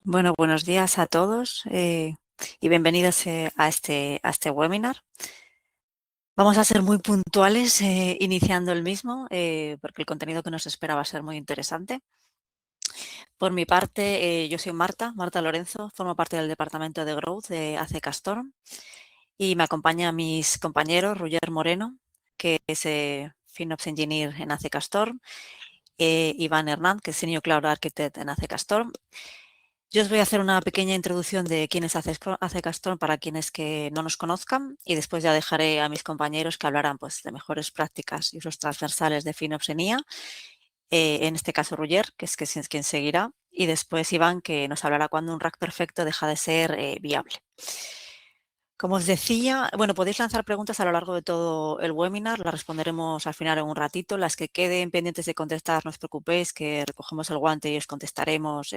Bueno, buenos días a todos y bienvenidos a este webinar. Vamos a ser muy puntuales iniciando el mismo porque el contenido que nos espera va a ser muy interesante. Por mi parte, yo soy Marta Lorenzo, formo parte del departamento de Growth de AC Castorm y me acompaña mis compañeros Roger Moreno, que es FinOps Engineer en AC Castorm, Iván Hernán, que es Senior Cloud Architect en AC Castorm. Yo os voy a hacer una pequeña introducción de quién es AC Castorm para quienes que no nos conozcan y después ya dejaré a mis compañeros que hablarán pues, de mejores prácticas y usos transversales de FinOps en IA. En este caso Roger, que es quien seguirá, y después Iván, que nos hablará cuando un rack perfecto deja de ser viable. Como os decía, bueno, podéis lanzar preguntas a lo largo de todo el webinar, las responderemos al final en un ratito. Las que queden pendientes de contestar, no os preocupéis, que recogemos el guante y os contestaremos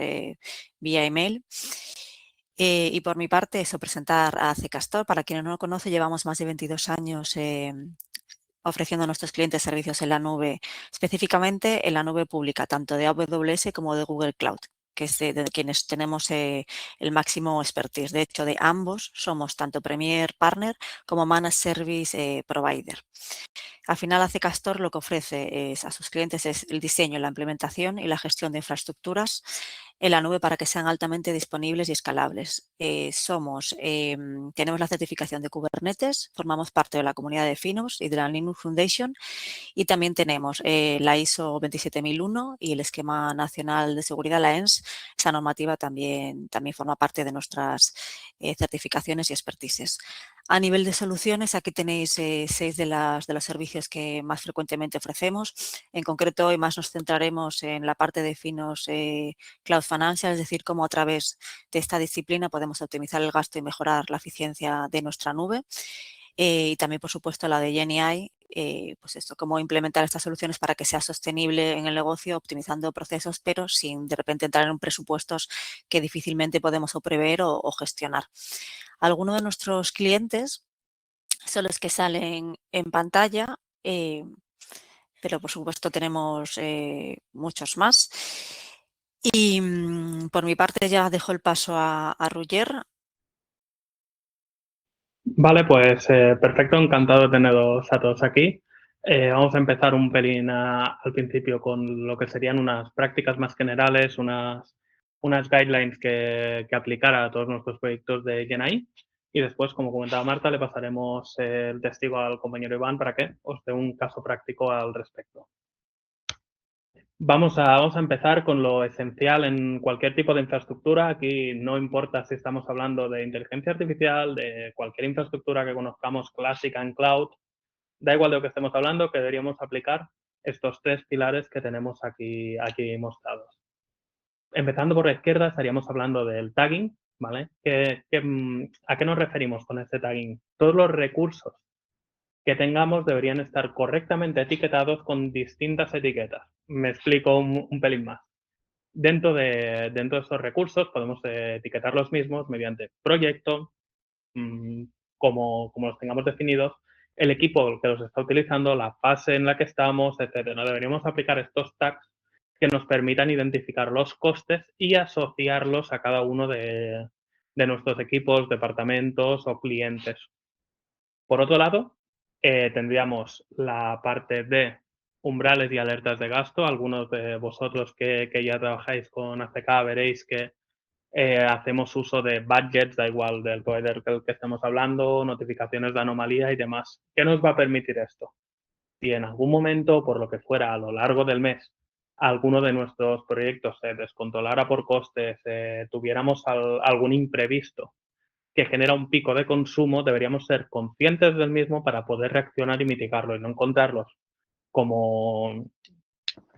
vía email. Y por mi parte, eso, presentar a Ccastor. Para quienes no lo conocen, llevamos más de 22 años ofreciendo a nuestros clientes servicios en la nube, específicamente en la nube pública, tanto de AWS como de Google Cloud, que es de quienes tenemos el máximo expertise. De hecho, de ambos somos tanto Premier Partner como Managed Service Provider. Al final, AC Castor lo que ofrece a sus clientes es el diseño, la implementación y la gestión de infraestructuras en la nube para que sean altamente disponibles y escalables. Tenemos la certificación de Kubernetes, formamos parte de la comunidad de FinOps y de la Linux Foundation y también tenemos la ISO 27001 y el Esquema Nacional de Seguridad, la ENS. Esa normativa también forma parte de nuestras certificaciones y expertises. A nivel de soluciones, aquí tenéis 6 de los servicios que más frecuentemente ofrecemos. En concreto, hoy más nos centraremos en la parte de finos Cloud Financial, es decir, cómo a través de esta disciplina podemos optimizar el gasto y mejorar la eficiencia de nuestra nube. Y también, por supuesto, la de GenAI, pues esto, cómo implementar estas soluciones para que sea sostenible en el negocio, optimizando procesos, pero sin de repente entrar en presupuestos que difícilmente podemos o prever o gestionar. Algunos de nuestros clientes son los que salen en pantalla, pero por supuesto tenemos muchos más. Y por mi parte ya dejo el paso a Roger. Vale, pues perfecto, encantado de teneros a todos aquí. Vamos a empezar un pelín al principio con lo que serían unas prácticas más generales, unas guidelines que aplicar a todos nuestros proyectos de GenAI. Y después, como comentaba Marta, le pasaremos el testigo al compañero Iván para que os dé un caso práctico al respecto. Vamos a empezar con lo esencial en cualquier tipo de infraestructura. Aquí no importa si estamos hablando de inteligencia artificial, de cualquier infraestructura que conozcamos clásica en cloud, da igual de lo que estemos hablando, que deberíamos aplicar estos 3 pilares que tenemos aquí mostrados. Empezando por la izquierda, estaríamos hablando del tagging, ¿vale? ¿A qué nos referimos con este tagging? Todos los recursos que tengamos deberían estar correctamente etiquetados con distintas etiquetas. Me explico un pelín más. Dentro de estos recursos podemos etiquetar los mismos mediante proyecto, como los tengamos definidos, el equipo que los está utilizando, la fase en la que estamos, etcétera. Deberíamos aplicar estos tags que nos permitan identificar los costes y asociarlos a cada uno de nuestros equipos, departamentos o clientes. Por otro lado, tendríamos la parte de umbrales y alertas de gasto. Algunos de vosotros que ya trabajáis con ACK veréis que hacemos uso de budgets, da igual del provider del que estemos hablando, notificaciones de anomalía y demás. ¿Qué nos va a permitir esto? Si en algún momento, por lo que fuera, a lo largo del mes, alguno de nuestros proyectos se descontrolara por costes, tuviéramos algún imprevisto que genera un pico de consumo, deberíamos ser conscientes del mismo para poder reaccionar y mitigarlo y no encontrarlos como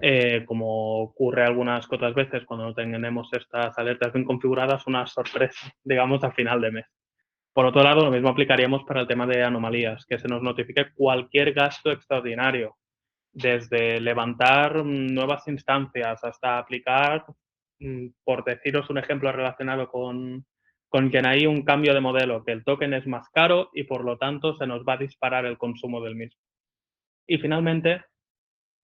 ocurre algunas otras veces cuando no tenemos estas alertas bien configuradas, una sorpresa, digamos, a final de mes. Por otro lado, lo mismo aplicaríamos para el tema de anomalías, que se nos notifique cualquier gasto extraordinario, desde levantar nuevas instancias hasta aplicar, por deciros un ejemplo relacionado con GenAI, un cambio de modelo, que el token es más caro y por lo tanto se nos va a disparar el consumo del mismo. Y finalmente,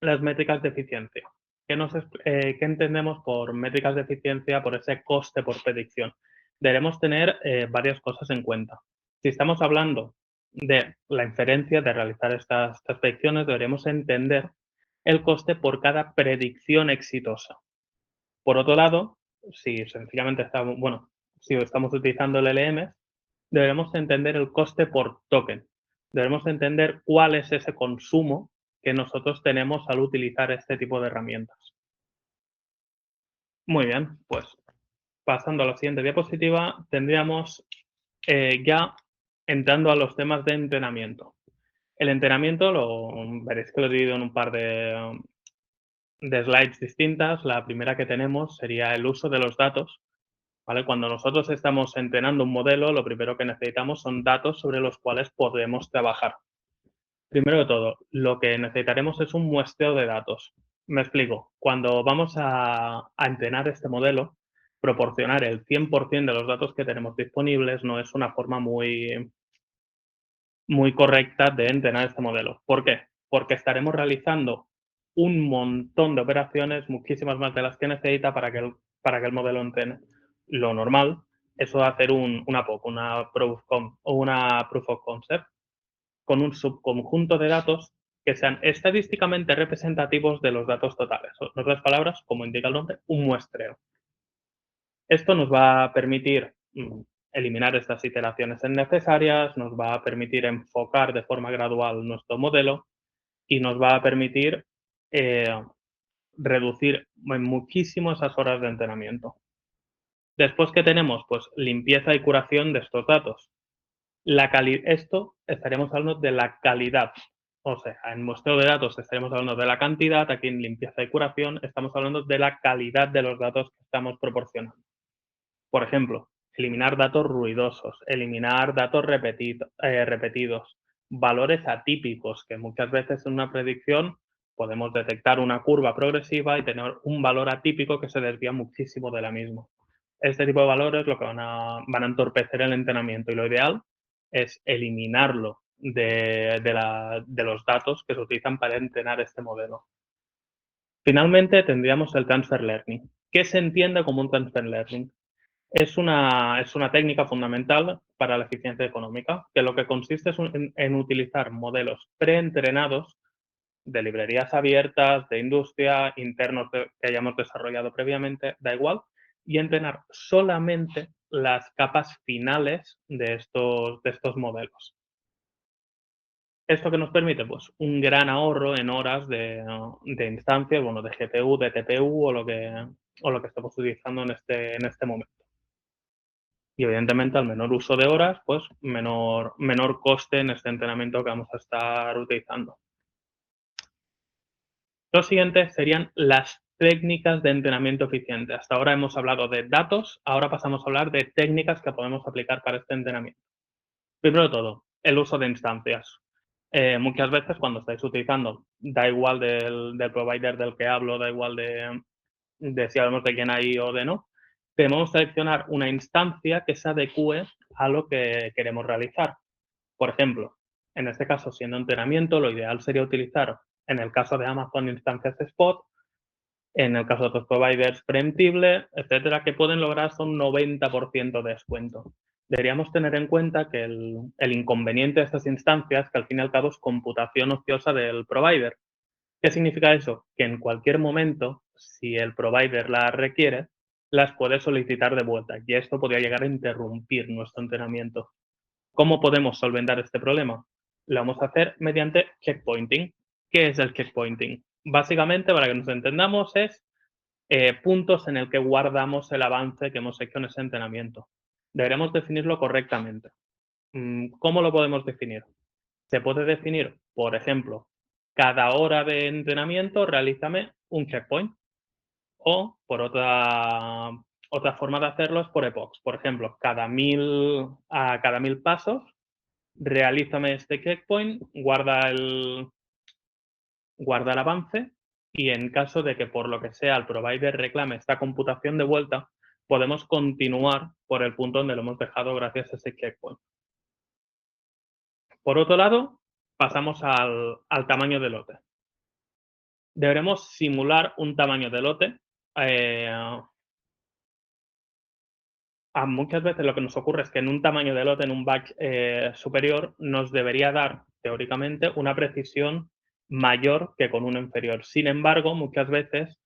las métricas de eficiencia. ¿Qué entendemos por métricas de eficiencia, por ese coste por predicción? Debemos tener varias cosas en cuenta. Si estamos hablando de la inferencia, de realizar estas predicciones, deberíamos entender el coste por cada predicción exitosa. Por otro lado, si sencillamente si estamos utilizando el LM, debemos entender el coste por token. Debemos entender cuál es ese consumo que nosotros tenemos al utilizar este tipo de herramientas. Muy bien, pues pasando a la siguiente diapositiva, tendríamos ya entrando a los temas de entrenamiento. El entrenamiento veréis que lo he dividido en un par de slides distintas. La primera que tenemos sería el uso de los datos. ¿Vale? Cuando nosotros estamos entrenando un modelo, lo primero que necesitamos son datos sobre los cuales podemos trabajar. Primero de todo, lo que necesitaremos es un muestreo de datos. Me explico. Cuando vamos a entrenar este modelo, proporcionar el 100% de los datos que tenemos disponibles no es una forma muy correcta de entrenar este modelo. ¿Por qué? Porque estaremos realizando un montón de operaciones, muchísimas más de las que necesita para que el modelo entrene. Lo normal es hacer una POC, una Proof of Concept, con un subconjunto de datos que sean estadísticamente representativos de los datos totales. En otras palabras, como indica el nombre, un muestreo. Esto nos va a permitir eliminar estas iteraciones innecesarias, nos va a permitir enfocar de forma gradual nuestro modelo y nos va a permitir reducir muchísimo esas horas de entrenamiento. Después, ¿qué tenemos? Pues limpieza y curación de estos datos. Esto estaríamos hablando de la calidad. O sea, en muestreo de datos estaremos hablando de la cantidad, aquí en limpieza y curación estamos hablando de la calidad de los datos que estamos proporcionando. Por ejemplo, eliminar datos ruidosos, eliminar datos repetidos, valores atípicos, que muchas veces en una predicción podemos detectar una curva progresiva y tener un valor atípico que se desvía muchísimo de la misma. Este tipo de valores lo que van a entorpecer el entrenamiento y lo ideal es eliminarlo de los datos que se utilizan para entrenar este modelo. Finalmente tendríamos el transfer learning. ¿Qué se entiende como un transfer learning? Es una técnica fundamental para la eficiencia económica, que lo que consiste es en utilizar modelos preentrenados de librerías abiertas, de industria, internos que hayamos desarrollado previamente, da igual, y entrenar solamente las capas finales de estos modelos. ¿Esto qué nos permite? Pues un gran ahorro en horas de instancias, de GPU, de TPU o lo que estamos utilizando en este momento. Y evidentemente al menor uso de horas, pues menor coste en este entrenamiento que vamos a estar utilizando. Lo siguiente serían las técnicas de entrenamiento eficiente. Hasta ahora hemos hablado de datos, ahora pasamos a hablar de técnicas que podemos aplicar para este entrenamiento. Primero de todo, el uso de instancias. Muchas veces cuando estáis utilizando, da igual del provider del que hablo, da igual de si hablamos de quién hay o de no, debemos seleccionar una instancia que se adecue a lo que queremos realizar. Por ejemplo, en este caso, siendo entrenamiento, lo ideal sería utilizar, en el caso de Amazon, instancias de Spot, en el caso de otros providers, preemptible, etcétera, que pueden lograr hasta un 90% de descuento. Deberíamos tener en cuenta que el inconveniente de estas instancias, que al fin y al cabo es computación ociosa del provider. ¿Qué significa eso? Que en cualquier momento, si el provider las requiere, las puede solicitar de vuelta y esto podría llegar a interrumpir nuestro entrenamiento. ¿Cómo podemos solventar este problema? Lo vamos a hacer mediante checkpointing. ¿Qué es el checkpointing? Básicamente, para que nos entendamos, es puntos en el que guardamos el avance que hemos hecho en ese entrenamiento. Deberemos definirlo correctamente. ¿Cómo lo podemos definir? Se puede definir, por ejemplo, cada hora de entrenamiento realízame un checkpoint. O, por otra forma de hacerlo es por epochs. Por ejemplo, cada 1000 pasos, realízame este checkpoint, guarda el avance y en caso de que por lo que sea el provider reclame esta computación de vuelta, podemos continuar por el punto donde lo hemos dejado gracias a ese checkpoint. Por otro lado, pasamos al tamaño del lote. deberemos simular un tamaño de lote. Muchas veces lo que nos ocurre es que en un tamaño de lote, en un batch superior, nos debería dar, teóricamente, una precisión mayor que con uno inferior. Sin embargo, muchas veces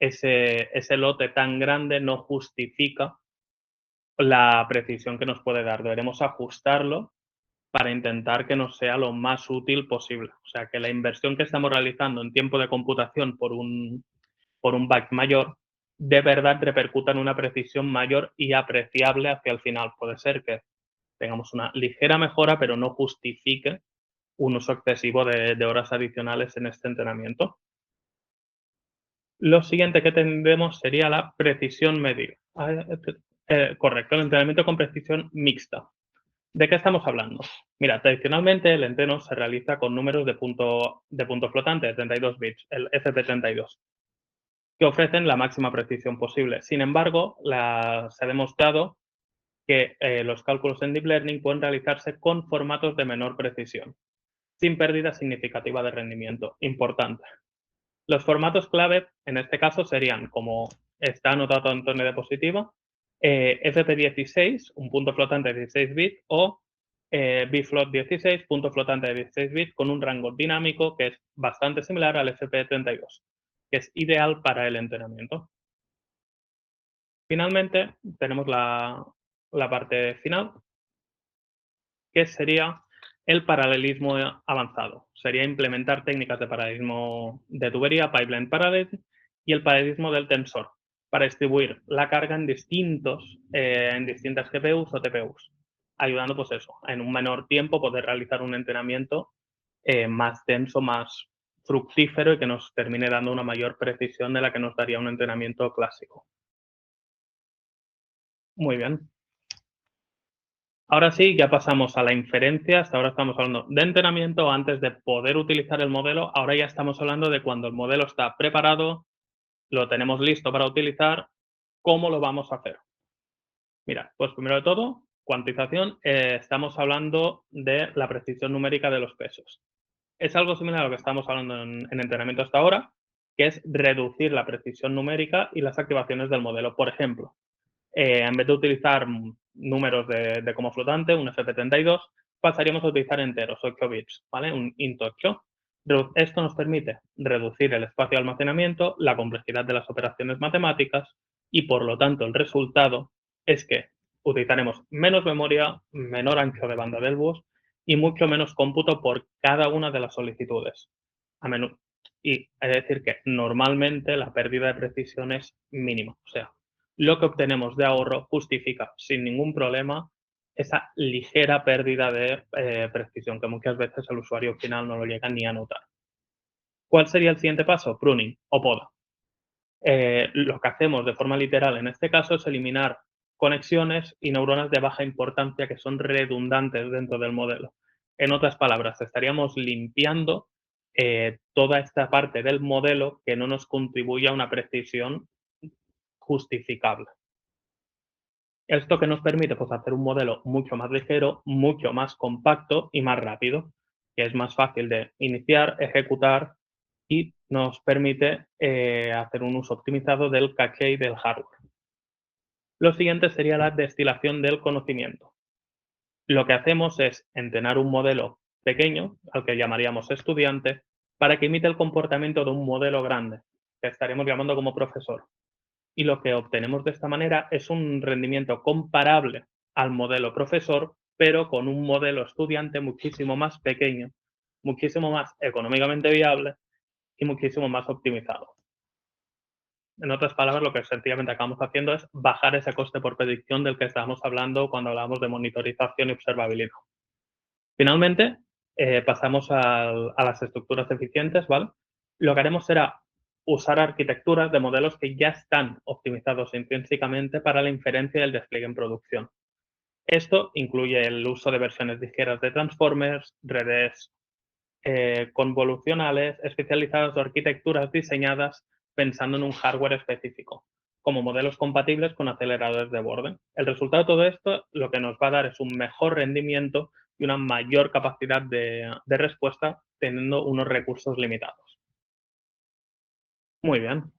ese lote tan grande no justifica la precisión que nos puede dar. Deberemos ajustarlo para intentar que nos sea lo más útil posible. O sea, que la inversión que estamos realizando en tiempo de computación por un batch mayor, de verdad repercuta en una precisión mayor y apreciable hacia el final. Puede ser que tengamos una ligera mejora, pero no justifique un uso excesivo de horas adicionales en este entrenamiento. Lo siguiente que tendremos sería la precisión medida. Correcto, el entrenamiento con precisión mixta. ¿De qué estamos hablando? Mira, tradicionalmente el entreno se realiza con números de punto flotante de 32 bits, el FP32, que ofrecen la máxima precisión posible. Sin embargo, se ha demostrado que los cálculos en Deep Learning pueden realizarse con formatos de menor precisión, sin pérdida significativa de rendimiento. Importante. Los formatos clave, en este caso, serían, como está anotado en torno de diapositiva, FP16, un punto flotante de 16 bits, o bflot 16, punto flotante de 16 bits, con un rango dinámico que es bastante similar al FP32, que es ideal para el entrenamiento. Finalmente, tenemos la parte final, que sería el paralelismo avanzado. Sería implementar técnicas de paralelismo de tubería, pipeline parallelism, y el paralelismo del tensor, para distribuir la carga en distintas GPUs o TPUs, ayudando, pues eso, en un menor tiempo poder realizar un entrenamiento más denso, más fructífero y que nos termine dando una mayor precisión de la que nos daría un entrenamiento clásico. Muy bien. Ahora sí, ya pasamos a la inferencia. Hasta ahora estamos hablando de entrenamiento antes de poder utilizar el modelo. Ahora ya estamos hablando de cuando el modelo está preparado, lo tenemos listo para utilizar, ¿cómo lo vamos a hacer? Mira, pues primero de todo, cuantización, estamos hablando de la precisión numérica de los pesos. Es algo similar a lo que estamos hablando en entrenamiento hasta ahora, que es reducir la precisión numérica y las activaciones del modelo. Por ejemplo, en vez de utilizar números de como flotante, un FP32, pasaríamos a utilizar enteros, 8 bits, ¿vale? Un int 8. Esto nos permite reducir el espacio de almacenamiento, la complejidad de las operaciones matemáticas y, por lo tanto, el resultado es que utilizaremos menos memoria, menor ancho de banda del bus y mucho menos cómputo por cada una de las solicitudes. Y es decir que normalmente la pérdida de precisión es mínima. O sea, lo que obtenemos de ahorro justifica sin ningún problema esa ligera pérdida de precisión que muchas veces el usuario final no lo llega ni a notar. ¿Cuál sería el siguiente paso? Pruning o poda. Lo que hacemos de forma literal en este caso es eliminar conexiones y neuronas de baja importancia que son redundantes dentro del modelo. En otras palabras, estaríamos limpiando toda esta parte del modelo que no nos contribuye a una precisión justificable. ¿Esto que nos permite? Pues hacer un modelo mucho más ligero, mucho más compacto y más rápido, que es más fácil de iniciar, ejecutar y nos permite hacer un uso optimizado del caché y del hardware. Lo siguiente sería la destilación del conocimiento. Lo que hacemos es entrenar un modelo pequeño, al que llamaríamos estudiante, para que imite el comportamiento de un modelo grande, que estaremos llamando como profesor. Y lo que obtenemos de esta manera es un rendimiento comparable al modelo profesor, pero con un modelo estudiante muchísimo más pequeño, muchísimo más económicamente viable y muchísimo más optimizado. En otras palabras, lo que sencillamente acabamos haciendo es bajar ese coste por predicción del que estábamos hablando cuando hablábamos de monitorización y observabilidad. Finalmente, pasamos a las estructuras eficientes, ¿vale? Lo que haremos será usar arquitecturas de modelos que ya están optimizados intrínsecamente para la inferencia y el despliegue en producción. Esto incluye el uso de versiones ligeras de transformers, redes convolucionales especializadas o arquitecturas diseñadas pensando en un hardware específico, como modelos compatibles con aceleradores de borde. El resultado de todo esto lo que nos va a dar es un mejor rendimiento y una mayor capacidad de respuesta teniendo unos recursos limitados. Muy bien.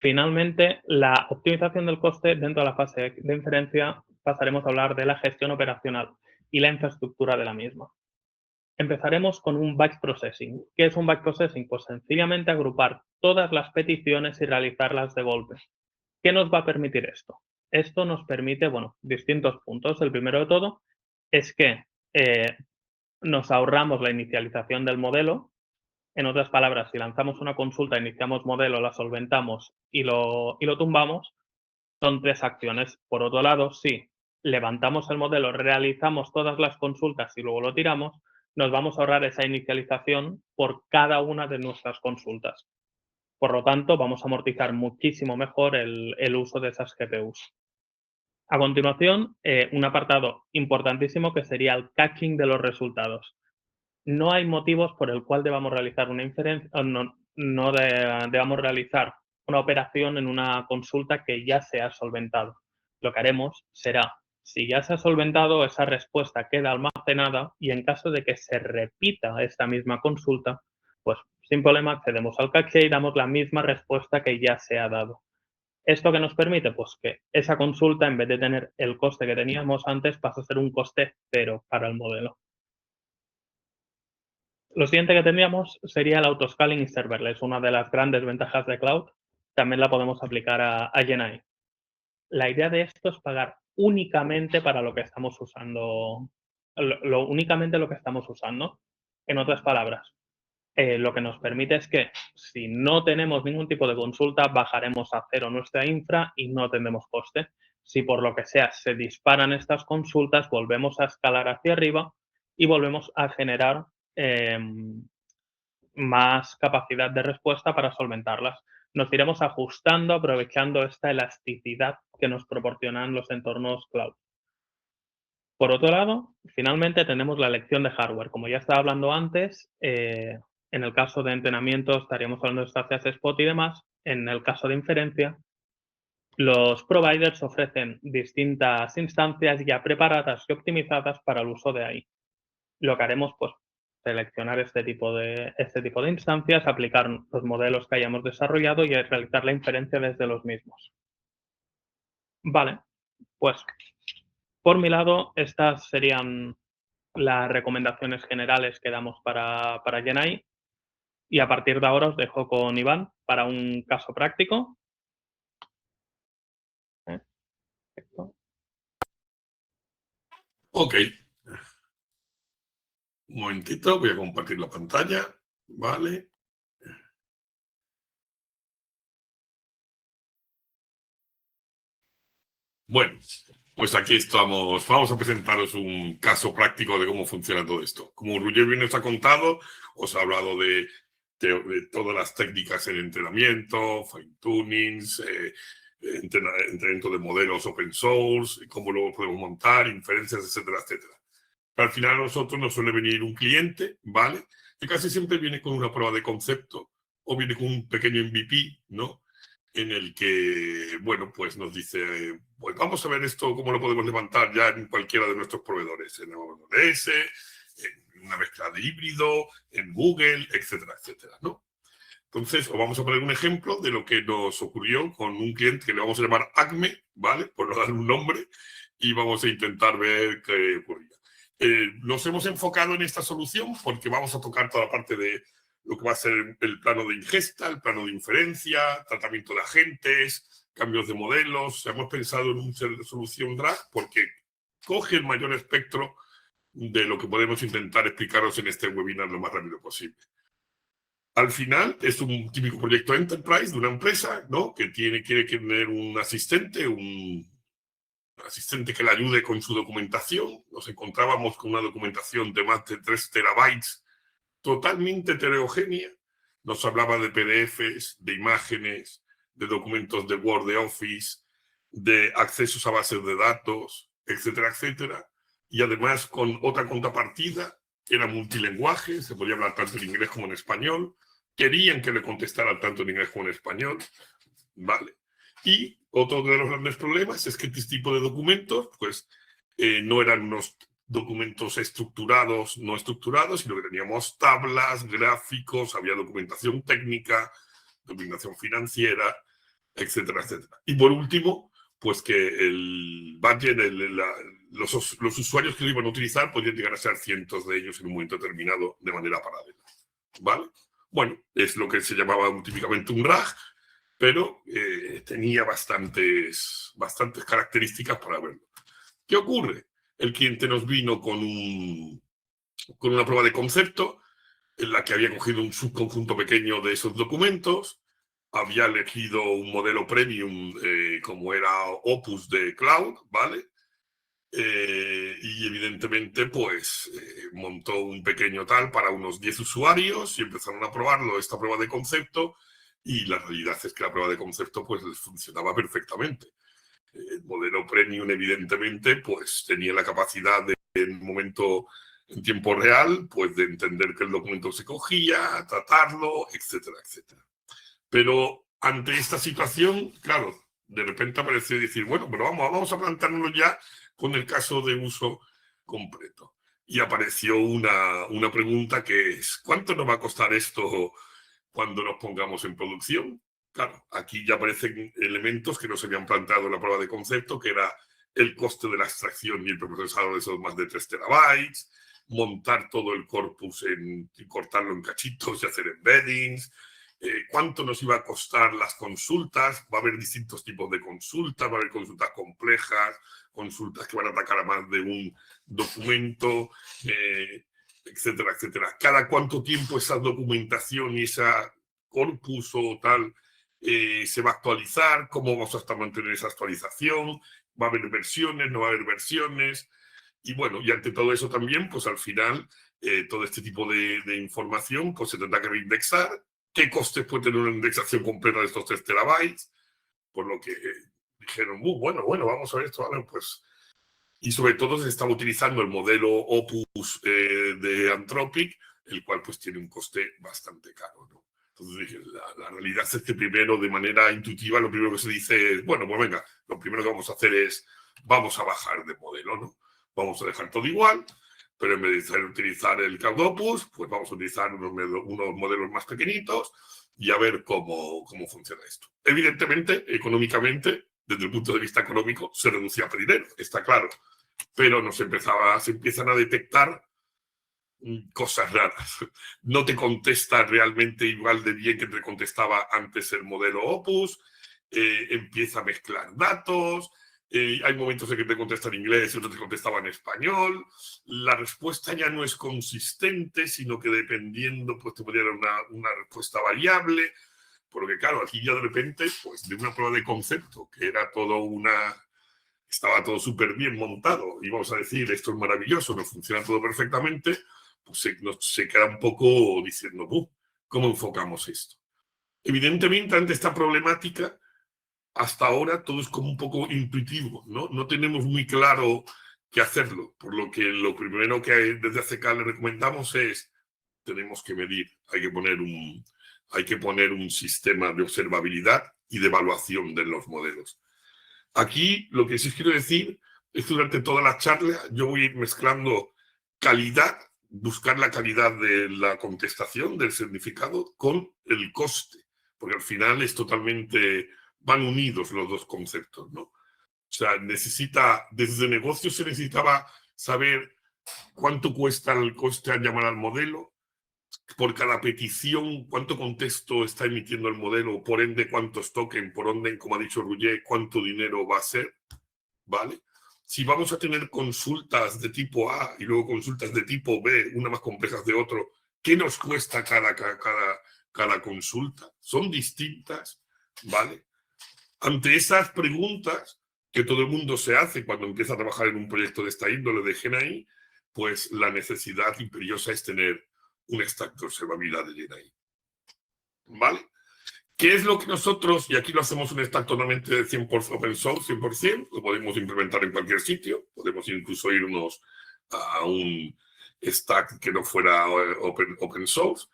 Finalmente, la optimización del coste dentro de la fase de inferencia pasaremos a hablar de la gestión operacional y la infraestructura de la misma. Empezaremos con un batch processing. ¿Qué es un batch processing? Pues sencillamente agrupar todas las peticiones y realizarlas de golpe. ¿Qué nos va a permitir esto? Esto nos permite, bueno, distintos puntos. El primero de todo es que nos ahorramos la inicialización del modelo. En otras palabras, si lanzamos una consulta, iniciamos modelo, la solventamos y lo tumbamos, son 3 acciones. Por otro lado, si levantamos el modelo, realizamos todas las consultas y luego lo tiramos, nos vamos a ahorrar esa inicialización por cada una de nuestras consultas. Por lo tanto, vamos a amortizar muchísimo mejor el uso de esas GPUs. A continuación, un apartado importantísimo que sería el caching de los resultados. No hay motivos por el cual debamos realizar una inferencia, no debamos realizar una operación en una consulta que ya se ha solventado. Lo que haremos será, si ya se ha solventado, esa respuesta queda almacenada y en caso de que se repita esta misma consulta, pues sin problema accedemos al caché y damos la misma respuesta que ya se ha dado. ¿Esto qué nos permite? Pues que esa consulta, en vez de tener el coste que teníamos antes, pasa a ser un coste cero para el modelo. Lo siguiente que tendríamos sería el autoscaling y serverless, una de las grandes ventajas de cloud. También la podemos aplicar a GenAI. La idea de esto es pagar únicamente para lo que estamos usando, únicamente lo que estamos usando. En otras palabras, lo que nos permite es que si no tenemos ningún tipo de consulta, bajaremos a cero nuestra infra y no tendremos coste. Si por lo que sea se disparan estas consultas, volvemos a escalar hacia arriba y volvemos a generar más capacidad de respuesta para solventarlas. Nos iremos ajustando aprovechando esta elasticidad que nos proporcionan los entornos cloud. Por otro lado, finalmente tenemos la elección de hardware. Como ya estaba hablando antes, en el caso de entrenamiento estaríamos hablando de estancias Spot y demás. En el caso de inferencia, los providers ofrecen distintas instancias ya preparadas y optimizadas para el uso de AI. Lo que haremos, pues, seleccionar este tipo de instancias, aplicar los modelos que hayamos desarrollado y realizar la inferencia desde los mismos. Vale, pues por mi lado, estas serían las recomendaciones generales que damos para GenAI. Y a partir de ahora os dejo con Iván para un caso práctico. Perfecto. Ok. Un momentito, voy a compartir la pantalla. Vale. Bueno, pues aquí estamos. Vamos a presentaros un caso práctico de cómo funciona todo esto. Como Roger bien nos ha contado, os ha hablado de todas las técnicas en entrenamiento, fine-tunings, entrenamiento de modelos open source, cómo luego podemos montar, inferencias, etcétera, etcétera. Pero al final a nosotros nos suele venir un cliente, ¿vale? Que casi siempre viene con una prueba de concepto o viene con un pequeño MVP, ¿no? En el que, bueno, pues nos dice, pues vamos a ver esto, cómo lo podemos levantar ya en cualquiera de nuestros proveedores, en AWS, en una mezcla de híbrido, en Google, etcétera, etcétera, ¿no? Entonces, os vamos a poner un ejemplo de lo que nos ocurrió con un cliente que le vamos a llamar ACME, ¿vale? Por no dar un nombre, y vamos a intentar ver qué ocurría. Nos hemos enfocado en esta solución porque vamos a tocar toda la parte de lo que va a ser el plano de ingesta, el plano de inferencia, tratamiento de agentes, cambios de modelos. Hemos pensado en una solución drag porque coge el mayor espectro de lo que podemos intentar explicaros en este webinar lo más rápido posible. Al final es un típico proyecto enterprise de una empresa, ¿no? Que quiere tener un asistente, asistente que le ayude con su documentación. Nos encontrábamos con una documentación de más de 3 terabytes, totalmente heterogénea. Nos hablaba de PDFs, de imágenes, de documentos de Word, de Office, de accesos a bases de datos, etcétera, etcétera. Y además con otra contrapartida, que era multilingüe, se podía hablar tanto en inglés como en español. Querían que le contestara tanto en inglés como en español, ¿vale? Y otro de los grandes problemas es que este tipo de documentos, pues, no eran unos documentos estructurados, no estructurados, sino que teníamos tablas, gráficos, había documentación técnica, documentación financiera, etcétera, etcétera. Y por último, pues que el budget, los usuarios que lo iban a utilizar podían llegar a ser cientos de ellos en un momento determinado de manera paralela. ¿Vale? Bueno, es lo que se llamaba típicamente un RAG, pero tenía bastantes características para verlo. ¿Qué ocurre? El cliente nos vino con una prueba de concepto en la que había cogido un subconjunto pequeño de esos documentos, había elegido un modelo premium como era Opus de Cloud, ¿vale? Y evidentemente pues montó un pequeño tal para unos 10 usuarios y empezaron a probarlo, esta prueba de concepto, y la realidad es que la prueba de concepto pues les funcionaba perfectamente. El modelo premium evidentemente pues tenía la capacidad de en un momento en tiempo real pues de entender que el documento se cogía, tratarlo, etcétera, etcétera. Pero ante esta situación, claro, de repente apareció decir, bueno, pero vamos a plantearnos ya con el caso de uso completo. Y apareció una pregunta que es, ¿cuánto nos va a costar esto cuando nos pongamos en producción? Claro, aquí ya aparecen elementos que no se habían planteado en la prueba de concepto, que era el coste de la extracción y el preprocesado de esos más de 3 terabytes, montar todo el corpus, cortarlo en cachitos y hacer embeddings, cuánto nos iba a costar las consultas. Va a haber distintos tipos de consultas, va a haber consultas complejas, consultas que van a atacar a más de un documento, etcétera, etcétera. Cada cuánto tiempo esa documentación y esa corpus o tal se va a actualizar, cómo vamos a estar mantener esa actualización, va a haber versiones, no va a haber versiones. Y bueno, y ante todo eso también, pues al final, todo este tipo de información pues se tendrá que reindexar. ¿Qué costes puede tener una indexación completa de estos 3 terabytes? Por lo que dijeron, bueno, vamos a ver esto, ¿vale? Pues, y sobre todo se estaba utilizando el modelo Opus de Anthropic, el cual pues tiene un coste bastante caro, ¿no? Entonces dije, la realidad es que primero, de manera intuitiva, lo primero que se dice es, bueno, pues venga, lo primero que vamos a hacer es, vamos a bajar de modelo, ¿no? Vamos a dejar todo igual, pero en vez de utilizar el Cloud Opus, pues vamos a utilizar unos modelos más pequeñitos y a ver cómo funciona esto. Evidentemente, económicamente, desde el punto de vista económico, se reducía a dinero, está claro, pero se empiezan a detectar cosas raras. No te contesta realmente igual de bien que te contestaba antes el modelo Opus, empieza a mezclar datos, hay momentos en que te contesta en inglés y otros te contestaba en español, la respuesta ya no es consistente, sino que dependiendo, pues te podría dar una respuesta variable, porque claro, aquí ya de repente, pues de una prueba de concepto, que era estaba todo súper bien montado, y vamos a decir, esto es maravilloso, nos funciona todo perfectamente, pues se queda un poco diciendo, ¿cómo enfocamos esto? Evidentemente, ante esta problemática, hasta ahora todo es como un poco intuitivo, ¿no? No tenemos muy claro qué hacerlo, por lo que lo primero que desde ACK le recomendamos es, tenemos que medir, hay que poner un sistema de observabilidad y de evaluación de los modelos. Aquí lo que sí quiero decir es que durante toda la charla yo voy a ir mezclando calidad, buscar la calidad de la contestación, del significado, con el coste, porque al final es totalmente, van unidos los dos conceptos, ¿no? O sea, desde negocio se necesitaba saber cuánto cuesta el coste al llamar al modelo, por cada petición, cuánto contexto está emitiendo el modelo, por ende, cuántos tokens, por ende, como ha dicho Roger, cuánto dinero va a ser, ¿vale? Si vamos a tener consultas de tipo A y luego consultas de tipo B, una más complejas de otro, ¿qué nos cuesta cada consulta? Son distintas, ¿vale? Ante esas preguntas que todo el mundo se hace cuando empieza a trabajar en un proyecto de esta índole de GenAI, pues la necesidad imperiosa es tener un stack de observabilidad de GenAI. ¿Vale? ¿Qué es lo que nosotros, y aquí lo hacemos un stack totalmente de 100% open source, 100%, lo podemos implementar en cualquier sitio, podemos incluso irnos a un stack que no fuera open source.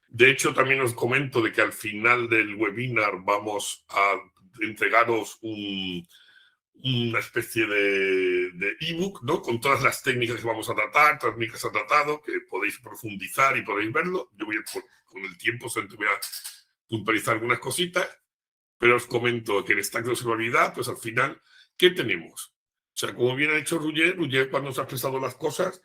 De hecho, también os comento de que al final del webinar vamos a entregaros una especie de ebook, ¿no? Con todas las técnicas que vamos a tratar, técnicas a tratado, que podéis profundizar y podéis verlo. Yo voy a, con el tiempo voy a puntualizar algunas cositas, pero os comento que en stack de observabilidad, pues al final, ¿qué tenemos? O sea, como bien ha dicho Roger cuando os ha expresado las cosas,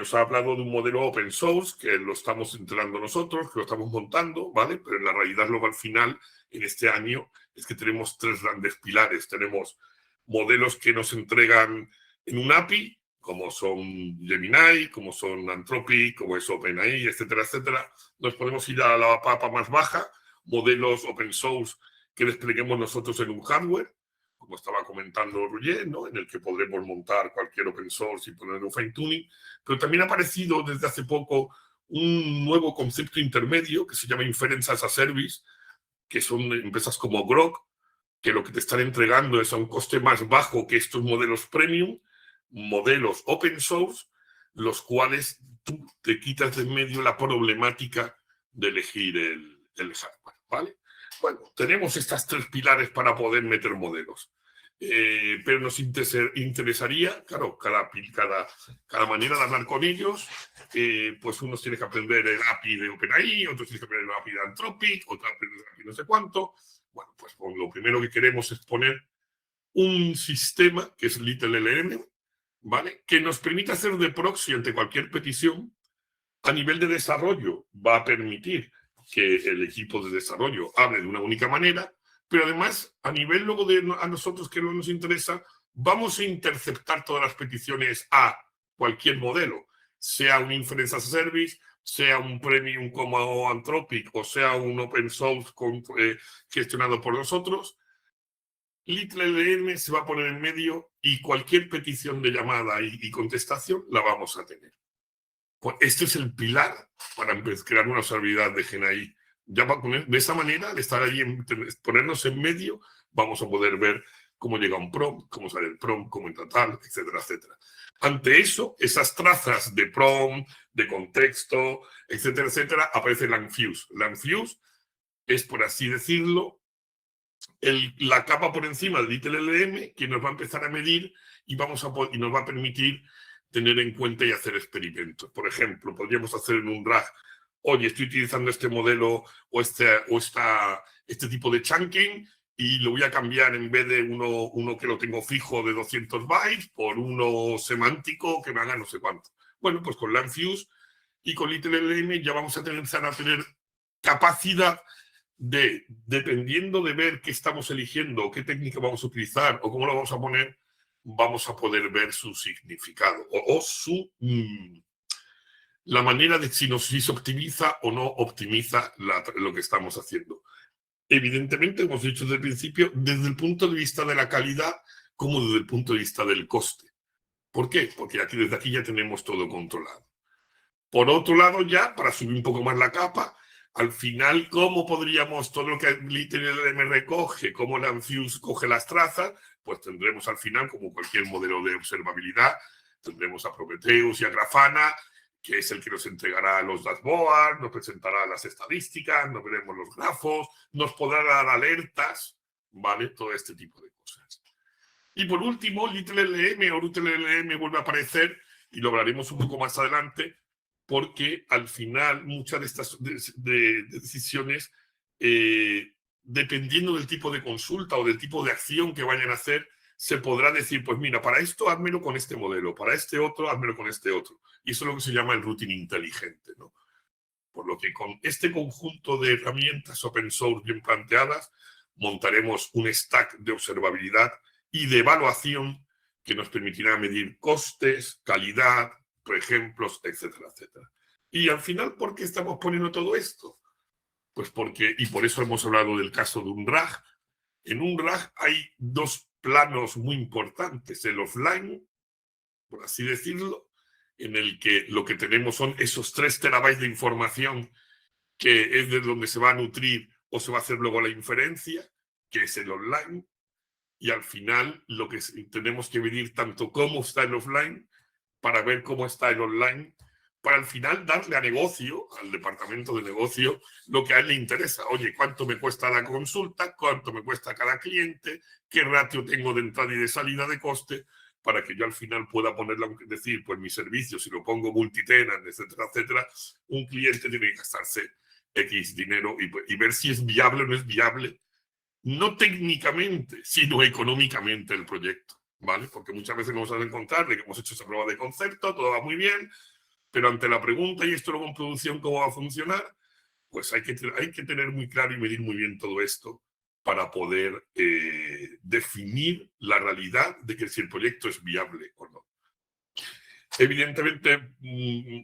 os ha hablado de un modelo open source que lo estamos entrenando nosotros, que lo estamos montando, ¿vale? Pero en la realidad luego al final, en este año, es que tenemos 3 grandes pilares. Tenemos modelos que nos entregan en un API, como son Gemini, como son Anthropic, como es OpenAI, etcétera, etcétera. Nos podemos ir a la papa más baja, modelos open source que despleguemos nosotros en un hardware, como estaba comentando Roger, ¿no? En el que podremos montar cualquier open source y poner un fine tuning. Pero también ha aparecido desde hace poco un nuevo concepto intermedio que se llama Inference as a Service, que son empresas como Grok, que lo que te están entregando es a un coste más bajo que estos modelos premium, modelos open source, los cuales tú te quitas de en medio la problemática de elegir el hardware, ¿vale? Bueno, tenemos estas 3 pilares para poder meter modelos. Pero nos interesaría, claro, cada manera de hablar con ellos, pues unos tienen que aprender el API de OpenAI, otros tienen que aprender el API de Anthropic, otros aprender el API no sé cuánto. Bueno, pues lo primero que queremos es poner un sistema, que es LittleLM, ¿vale? Que nos permita hacer de proxy ante cualquier petición. A nivel de desarrollo va a permitir que el equipo de desarrollo hable de una única manera, pero además, a nivel luego de a nosotros que no nos interesa, vamos a interceptar todas las peticiones a cualquier modelo, sea un Inference as a Service, sea un premium como Anthropic o sea un open source gestionado por nosotros. LittleLM se va a poner en medio y cualquier petición de llamada y contestación la vamos a tener. Pues este es el pilar para crear una observabilidad de GenAI. Ya de esa manera, al estar allí, ponernos en medio, vamos a poder ver cómo llega un prompt, cómo sale el prompt, cómo entra tal, etcétera, etcétera. Ante eso, esas trazas de prompt, de contexto, etcétera, etcétera, aparece LangFuse. LangFuse es, por así decirlo, la capa por encima del LittleLM que nos va a empezar a medir y nos va a permitir tener en cuenta y hacer experimentos. Por ejemplo, podríamos hacer en un RAG, oye, estoy utilizando este modelo o este tipo de chunking y lo voy a cambiar en vez de uno que lo tengo fijo de 200 bytes por uno semántico que me haga no sé cuánto. Bueno, pues con LangFuse y con LittleLM ya vamos a tener capacidad de, dependiendo de ver qué estamos eligiendo, qué técnica vamos a utilizar o cómo lo vamos a poner, vamos a poder ver su significado o la manera de si se optimiza o no optimiza lo que estamos haciendo. Evidentemente, hemos dicho desde el principio, desde el punto de vista de la calidad como desde el punto de vista del coste. ¿Por qué? Porque desde aquí ya tenemos todo controlado. Por otro lado, ya, para subir un poco más la capa, al final, ¿cómo podríamos, todo lo que LittleLM recoge, cómo LangFuse coge las trazas? Pues tendremos al final, como cualquier modelo de observabilidad, tendremos a Prometheus y a Grafana, que es el que nos entregará los dashboards, nos presentará las estadísticas, nos veremos los grafos, nos podrá dar alertas, ¿vale? Todo este tipo de cosas. Y por último, LittleLM o RouteLM vuelve a aparecer, y lo hablaremos un poco más adelante, porque al final muchas de estas decisiones, dependiendo del tipo de consulta o del tipo de acción que vayan a hacer, se podrá decir, pues mira, para esto házmelo con este modelo, para este otro házmelo con este otro. Y eso es lo que se llama el routing inteligente, ¿no? Por lo que con este conjunto de herramientas open source bien planteadas, montaremos un stack de observabilidad y de evaluación que nos permitirá medir costes, calidad, por ejemplos, etcétera, etcétera. Y al final, ¿por qué estamos poniendo todo esto? Pues porque, y por eso hemos hablado del caso de un RAG. En un RAG hay 2 planos muy importantes, el offline, por así decirlo, en el que lo que tenemos son esos 3 terabytes de información que es de donde se va a nutrir o se va a hacer luego la inferencia, que es el online, y al final lo que tenemos que medir tanto cómo está el offline para ver cómo está el online para al final darle a negocio, al departamento de negocio, lo que a él le interesa. Oye, ¿cuánto me cuesta la consulta? ¿Cuánto me cuesta cada cliente? ¿Qué ratio tengo de entrada y de salida de coste? Para que yo al final pueda ponerle, aunque decir, pues mi servicio, si lo pongo multitenant, etcétera, etcétera, un cliente tiene que gastarse X dinero y ver si es viable o no es viable, no técnicamente, sino económicamente el proyecto, ¿vale? Porque muchas veces nos vamos a encontrar de que hemos hecho esa prueba de concepto, todo va muy bien, pero ante la pregunta, ¿y esto luego en producción cómo va a funcionar? Pues hay que tener muy claro y medir muy bien todo esto para poder definir la realidad de que si el proyecto es viable o no. Evidentemente,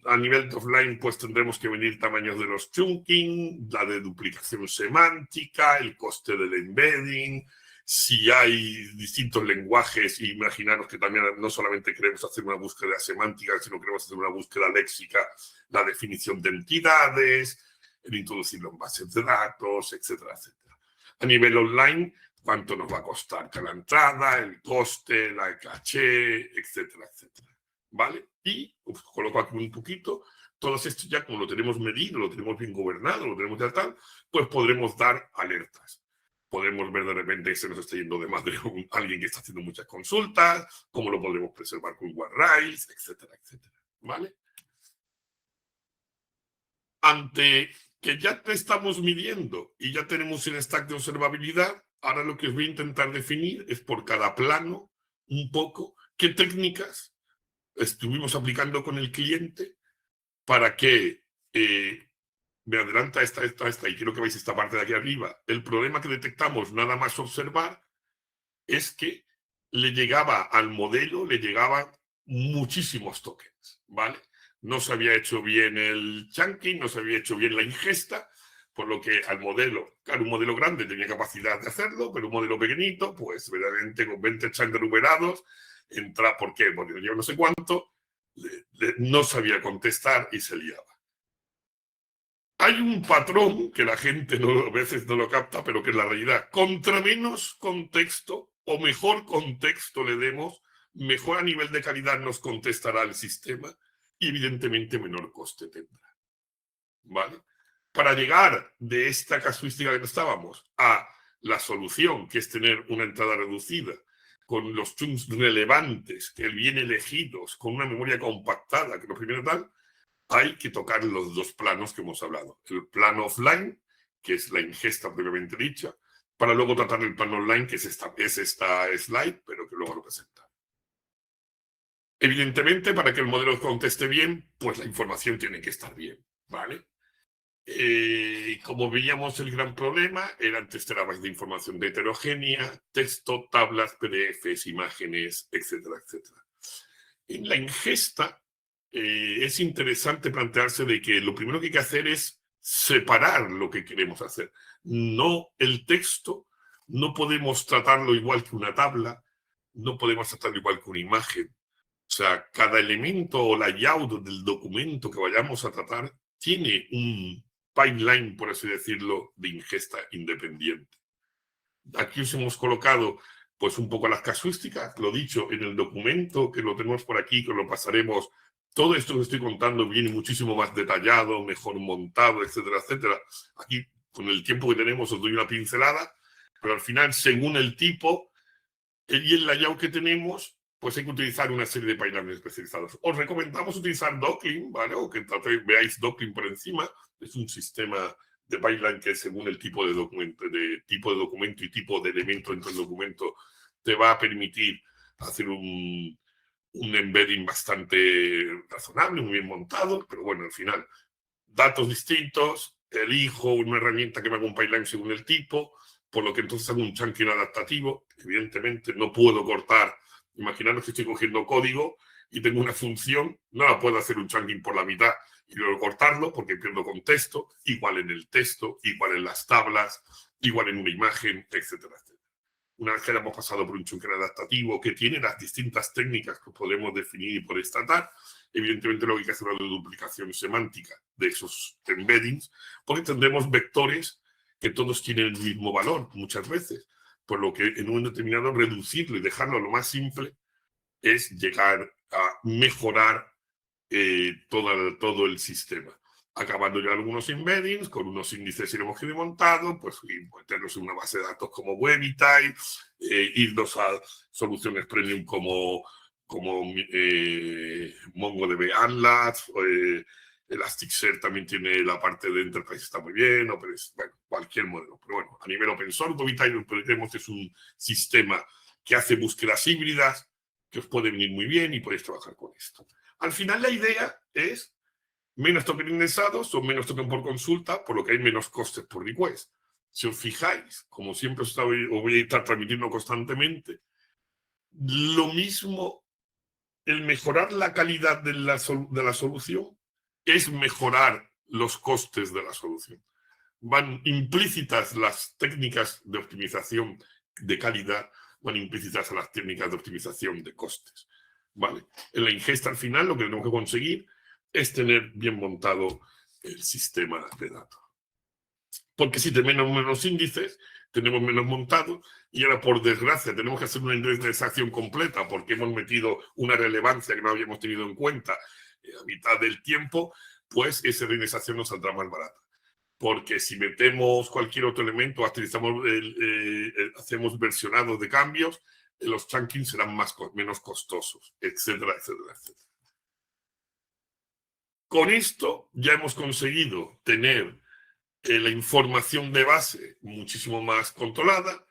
a nivel de offline, pues tendremos que venir tamaños de los chunking, la de duplicación semántica, el coste del embedding, si hay distintos lenguajes, imaginaros que también no solamente queremos hacer una búsqueda semántica, sino queremos hacer una búsqueda léxica, la definición de entidades, el introducirlo en bases de datos, etcétera, etcétera. A nivel online, cuánto nos va a costar cada entrada, el coste, la caché, etcétera, etcétera. ¿Vale? Y os coloco aquí un poquito, todo esto ya como lo tenemos medido, lo tenemos bien gobernado, lo tenemos ya tal, pues podremos dar alertas. Podemos ver de repente que se nos está yendo de más de alguien que está haciendo muchas consultas, cómo lo podremos preservar con guardrails, etcétera, etcétera. ¿Vale? Ante que ya te estamos midiendo y ya tenemos el stack de observabilidad, ahora lo que os voy a intentar definir es por cada plano un poco qué técnicas estuvimos aplicando con el cliente para que me adelanta esta, y quiero que veáis esta parte de aquí arriba. El problema que detectamos nada más observar es que le llegaba al modelo, le llegaban muchísimos tokens, ¿vale? No se había hecho bien el chunking, no se había hecho bien la ingesta, por lo que al modelo, claro, un modelo grande tenía capacidad de hacerlo, pero un modelo pequeñito, pues verdaderamente con 20 chunks numerados, entra, ¿por qué? Porque yo no sé cuánto, no sabía contestar y se liaba. Hay un patrón que la gente a veces no lo capta, pero que es la realidad. Contra menos contexto o mejor contexto le demos, mejor a nivel de calidad nos contestará el sistema y evidentemente menor coste tendrá. ¿Vale? Para llegar de esta casuística que estábamos a la solución, que es tener una entrada reducida, con los chunks relevantes, que bien elegidos, con una memoria compactada, que lo primero tal, hay que tocar los dos planos que hemos hablado. El plano offline, que es la ingesta previamente dicha, para luego tratar el plano online, que es esta slide, pero que luego lo presenta. Evidentemente, para que el modelo conteste bien, pues la información tiene que estar bien, ¿vale? Como veíamos, el gran problema eran 3 terabytes de información de heterogénea, texto, tablas, PDFs, imágenes, etcétera, etcétera. En la ingesta es interesante plantearse de que lo primero que hay que hacer es separar lo que queremos hacer. No el texto, no podemos tratarlo igual que una tabla, no podemos tratarlo igual que una imagen. O sea, cada elemento o layout del documento que vayamos a tratar tiene un pipeline, por así decirlo, de ingesta independiente. Aquí os hemos colocado pues un poco las casuísticas, lo dicho, en el documento que lo tenemos por aquí, que lo pasaremos. Todo esto que estoy contando viene muchísimo más detallado, mejor montado, etcétera, etcétera. Aquí, con el tiempo que tenemos, os doy una pincelada, pero al final, según el tipo y el layout que tenemos, pues hay que utilizar una serie de pipelines especializados. Os recomendamos utilizar Docklin, ¿vale? O que veáis Docklin por encima. Es un sistema de pipeline que según el tipo de documento y tipo de elemento dentro del documento te va a permitir hacer un embedding bastante razonable, muy bien montado, pero bueno, al final, datos distintos, elijo una herramienta que me haga un pipeline según el tipo, por lo que entonces hago un chunking adaptativo. Evidentemente no puedo cortar. Imaginaros que estoy cogiendo código y tengo una función, no la puedo hacer un chunking por la mitad y luego cortarlo porque pierdo contexto, igual en el texto, igual en las tablas, igual en una imagen, etcétera, etcétera. Una vez que hayamos pasado por un chunking adaptativo que tiene las distintas técnicas que podemos definir y poder tratar, evidentemente lo que hay que hacer es una duplicación semántica de esos embeddings, porque tendremos vectores que todos tienen el mismo valor muchas veces, por lo que en un determinado reducirlo y dejarlo lo más simple es llegar a mejorar todo el sistema. Acabando ya algunos embeddings, con unos índices iremos montado, pues meternos en una base de datos como Webbytype, irnos a soluciones premium como MongoDB Atlas, Elasticsearch también tiene la parte de Enterprise, está muy bien, bueno, cualquier modelo. Pero bueno, a nivel open source, Webbytype es un sistema que hace búsquedas híbridas, que os puede venir muy bien y podéis trabajar con esto. Al final la idea es menos token indexados o menos token por consulta, por lo que hay menos costes por request. Si os fijáis, como siempre os voy a estar transmitiendo constantemente, lo mismo, el mejorar la calidad de la solución es mejorar los costes de la solución. Van implícitas las técnicas de optimización de calidad, van implícitas a las técnicas de optimización de costes. ¿Vale? En la ingesta al final lo que tenemos que conseguir es tener bien montado el sistema de datos. Porque si tenemos menos índices, tenemos menos montado, y ahora por desgracia tenemos que hacer una indexación completa porque hemos metido una relevancia que no habíamos tenido en cuenta a mitad del tiempo, pues esa indexación nos saldrá más barata. Porque si metemos cualquier otro elemento, hacemos versionados de cambios, los chunking serán menos costosos, etcétera, etcétera, etcétera. Con esto ya hemos conseguido tener la información de base muchísimo más controlada,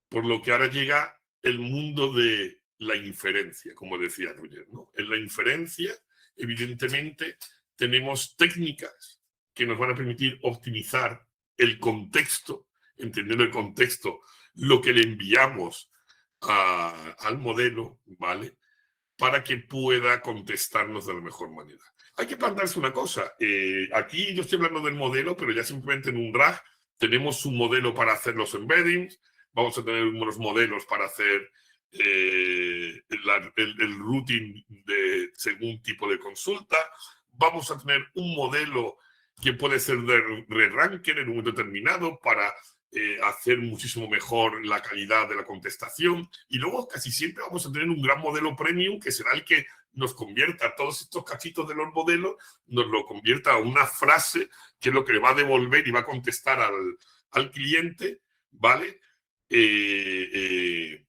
por lo que ahora llega el mundo de la inferencia, como decía Roger, ¿no? En la inferencia, evidentemente, tenemos técnicas que nos van a permitir optimizar el contexto, entendiendo el contexto, lo que le enviamos al modelo, ¿vale? Para que pueda contestarnos de la mejor manera. Hay que plantearse una cosa. Aquí yo estoy hablando del modelo, pero ya simplemente en un RAG tenemos un modelo para hacer los embeddings, vamos a tener unos modelos para hacer el routing según tipo de consulta, vamos a tener un modelo que puede ser de re-ranker en un momento determinado para hacer muchísimo mejor la calidad de la contestación, y luego casi siempre vamos a tener un gran modelo premium que será el que nos convierta todos estos cachitos de los modelos, nos lo convierta a una frase que es lo que le va a devolver y va a contestar al cliente, ¿vale? De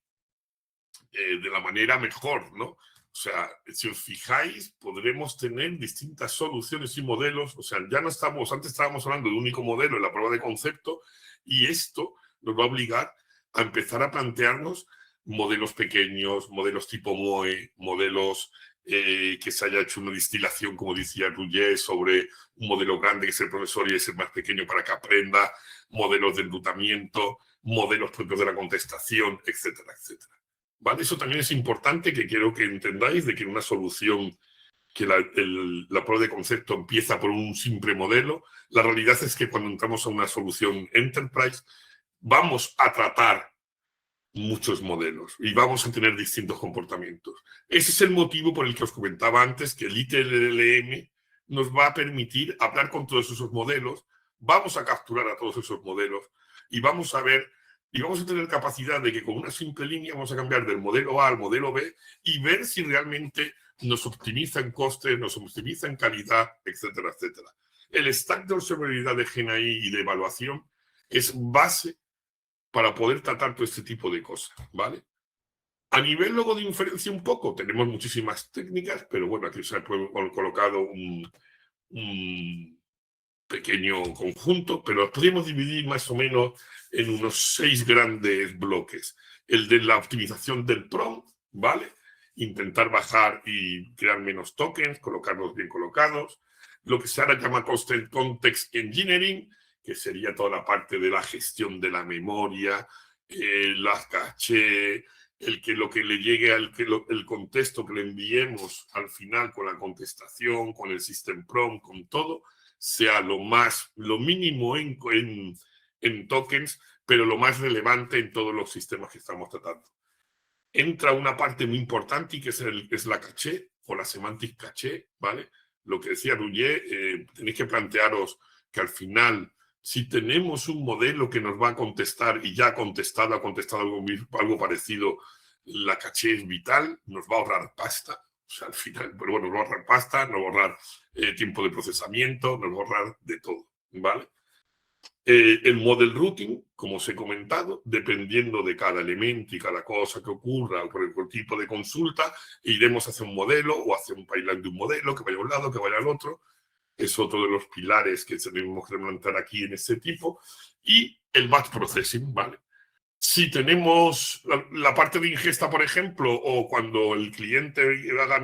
la manera mejor, ¿no? O sea, si os fijáis, podremos tener distintas soluciones y modelos. O sea, ya no estamos, antes estábamos hablando de un único modelo en la prueba de concepto, y esto nos va a obligar a empezar a plantearnos modelos pequeños, modelos tipo MOE, modelos que se haya hecho una distilación, como decía Roger, sobre un modelo grande que es el profesor y ese más pequeño para que aprenda, modelos de enrutamiento, modelos propios de la contestación, etcétera, etcétera. ¿Vale? Eso también es importante, que quiero que entendáis de que una solución, que la prueba de concepto empieza por un simple modelo, la realidad es que cuando entramos a una solución enterprise vamos a tratar muchos modelos y vamos a tener distintos comportamientos. Ese es el motivo por el que os comentaba antes que el ITLM nos va a permitir hablar con todos esos modelos, vamos a capturar a todos esos modelos y vamos a ver, y vamos a tener capacidad de que con una simple línea vamos a cambiar del modelo A al modelo B y ver si realmente nos optimiza en costes, nos optimiza en calidad, etcétera, etcétera. El stack de observabilidad de GNI y de evaluación es base para poder tratar todo este tipo de cosas, ¿vale? A nivel luego de inferencia un poco, tenemos muchísimas técnicas, pero bueno, aquí se ha colocado un pequeño conjunto, pero los podemos dividir más o menos en unos 6 grandes bloques. El de la optimización del prompt, ¿vale? Intentar bajar y crear menos tokens, colocarlos bien colocados. Lo que se ahora llama Context Engineering, que sería toda la parte de la gestión de la memoria, las caché, lo que le llegue el contexto que le enviemos al final con la contestación, con el system prompt, con todo, sea lo mínimo en tokens, pero lo más relevante en todos los sistemas que estamos tratando. Entra una parte muy importante y que es la caché o la semantic caché, ¿vale? Lo que decía Roger, tenéis que plantearos que al final, si tenemos un modelo que nos va a contestar y ya ha contestado algo parecido, la caché es vital, nos va a ahorrar pasta. O sea, al final, pero bueno, nos va a ahorrar pasta, nos va a ahorrar tiempo de procesamiento, nos va a ahorrar de todo, ¿vale? El model routing, como os he comentado, dependiendo de cada elemento y cada cosa que ocurra o por el tipo de consulta, iremos hacia un modelo o hacia un pipeline de un modelo que vaya a un lado, que vaya al otro. Es otro de los pilares que tenemos que implementar aquí en este tipo. Y el batch processing, ¿vale? Si tenemos la parte de ingesta, por ejemplo, o cuando el cliente haga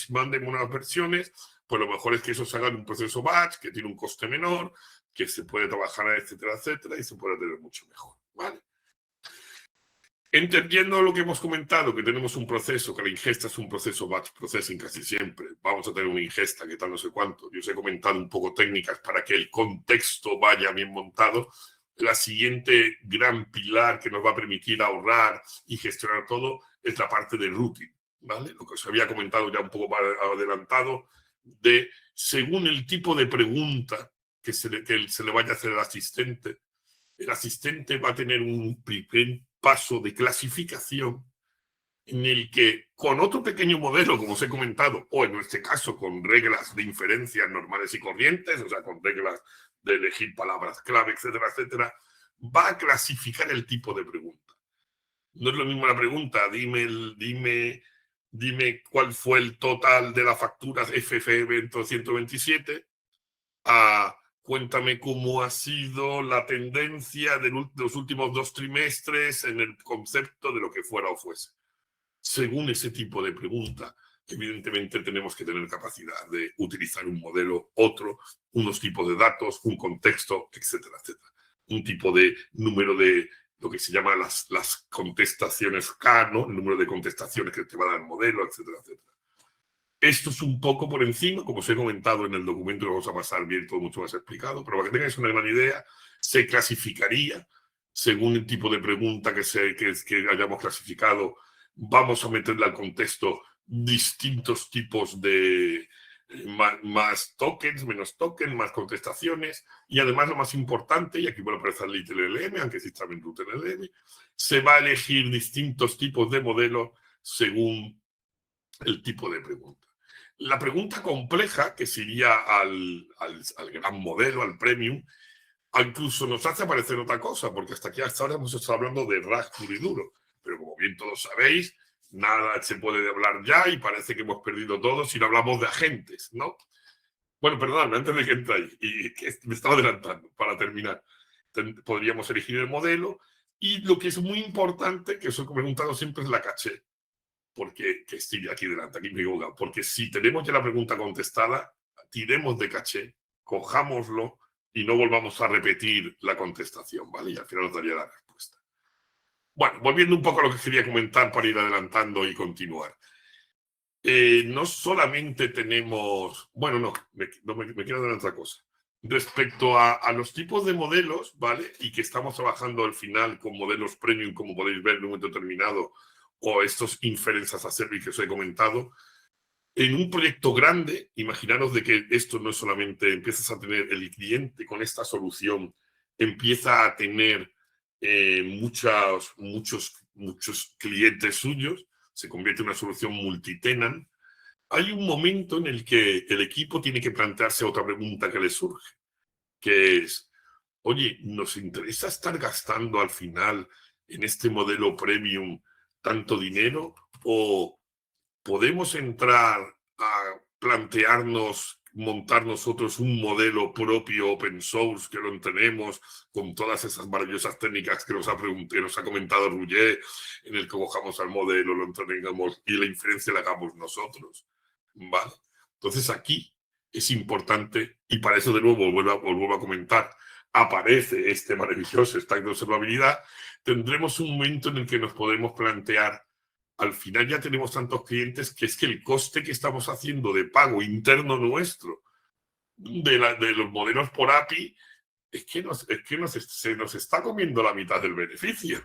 mande nuevas versiones, pues lo mejor es que eso se haga en un proceso batch, que tiene un coste menor, que se puede trabajar, etcétera, etcétera, y se puede tener mucho mejor, ¿vale? Entendiendo lo que hemos comentado, que tenemos un proceso, que la ingesta es un proceso batch processing casi siempre, vamos a tener una ingesta que tal no sé cuánto, yo os he comentado un poco técnicas para que el contexto vaya bien montado. La siguiente gran pilar que nos va a permitir ahorrar y gestionar todo es la parte de routing, ¿vale? Lo que os había comentado ya un poco más adelantado, de según el tipo de pregunta que se le vaya a hacer al asistente, el asistente va a tener un primer paso de clasificación en el que con otro pequeño modelo, como os he comentado, o en este caso con reglas de inferencias normales y corrientes, o sea, con reglas de elegir palabras clave, etcétera, etcétera, va a clasificar el tipo de pregunta. No es lo mismo la pregunta, dime cuál fue el total de las facturas FFE 127 a cuéntame cómo ha sido la tendencia de los últimos 2 trimestres en el concepto de lo que fuera o fuese. Según ese tipo de pregunta, evidentemente tenemos que tener capacidad de utilizar un modelo, otro, unos tipos de datos, un contexto, etcétera, etcétera. Un tipo de número de lo que se llama las contestaciones K, ¿no? El número de contestaciones que te va a dar el modelo, etcétera, etcétera. Esto es un poco por encima, como os he comentado en el documento, lo vamos a pasar bien, todo mucho más explicado, pero para que tengáis una gran idea, se clasificaría según el tipo de pregunta que hayamos clasificado. Vamos a meterle al contexto distintos tipos de más tokens, menos tokens, más contestaciones, y además lo más importante, y aquí vuelve a aparecer el LLM, aunque sí está en root LLM, se va a elegir distintos tipos de modelos según el tipo de pregunta. La pregunta compleja, que sería al gran modelo, al premium, incluso nos hace aparecer otra cosa, porque hasta ahora hemos estado hablando de RAG puro y duro, pero como bien todos sabéis, nada se puede hablar ya y parece que hemos perdido todo si no hablamos de agentes, ¿no? Bueno, perdón, antes de que entre ahí, y que me estaba adelantando, para terminar, podríamos elegir el modelo y lo que es muy importante, que os he preguntado siempre, es la caché. Porque que estoy aquí delante, aquí me equivoco, porque si tenemos ya la pregunta contestada, tiremos de caché, cojámoslo y no volvamos a repetir la contestación, ¿vale? Y al final nos daría la respuesta. Bueno, volviendo un poco a lo que quería comentar para ir adelantando y continuar. No solamente tenemos... Bueno, no, me quiero dar otra cosa. Respecto a los tipos de modelos, ¿vale? Y que estamos trabajando al final con modelos premium, como podéis ver en un momento determinado, o estos inferencias a service que os he comentado, en un proyecto grande, imaginaros de que esto no es solamente, empiezas a tener el cliente con esta solución, empieza a tener muchos clientes suyos, se convierte en una solución multitenant. Hay un momento en el que el equipo tiene que plantearse otra pregunta que le surge, que es, oye, ¿nos interesa estar gastando al final en este modelo premium tanto dinero o podemos entrar a plantearnos montar nosotros un modelo propio open source que lo tenemos con todas esas maravillosas técnicas que nos ha comentado Roger, en el que cojamos al modelo, lo entrenemos y la inferencia la hagamos nosotros, ¿vale? Entonces aquí es importante, y para eso de nuevo os vuelvo a comentar, aparece este maravilloso stack de observabilidad, tendremos un momento en el que nos podemos plantear, al final ya tenemos tantos clientes que es que el coste que estamos haciendo de pago interno nuestro de los modelos por API es que se nos está comiendo la mitad del beneficio.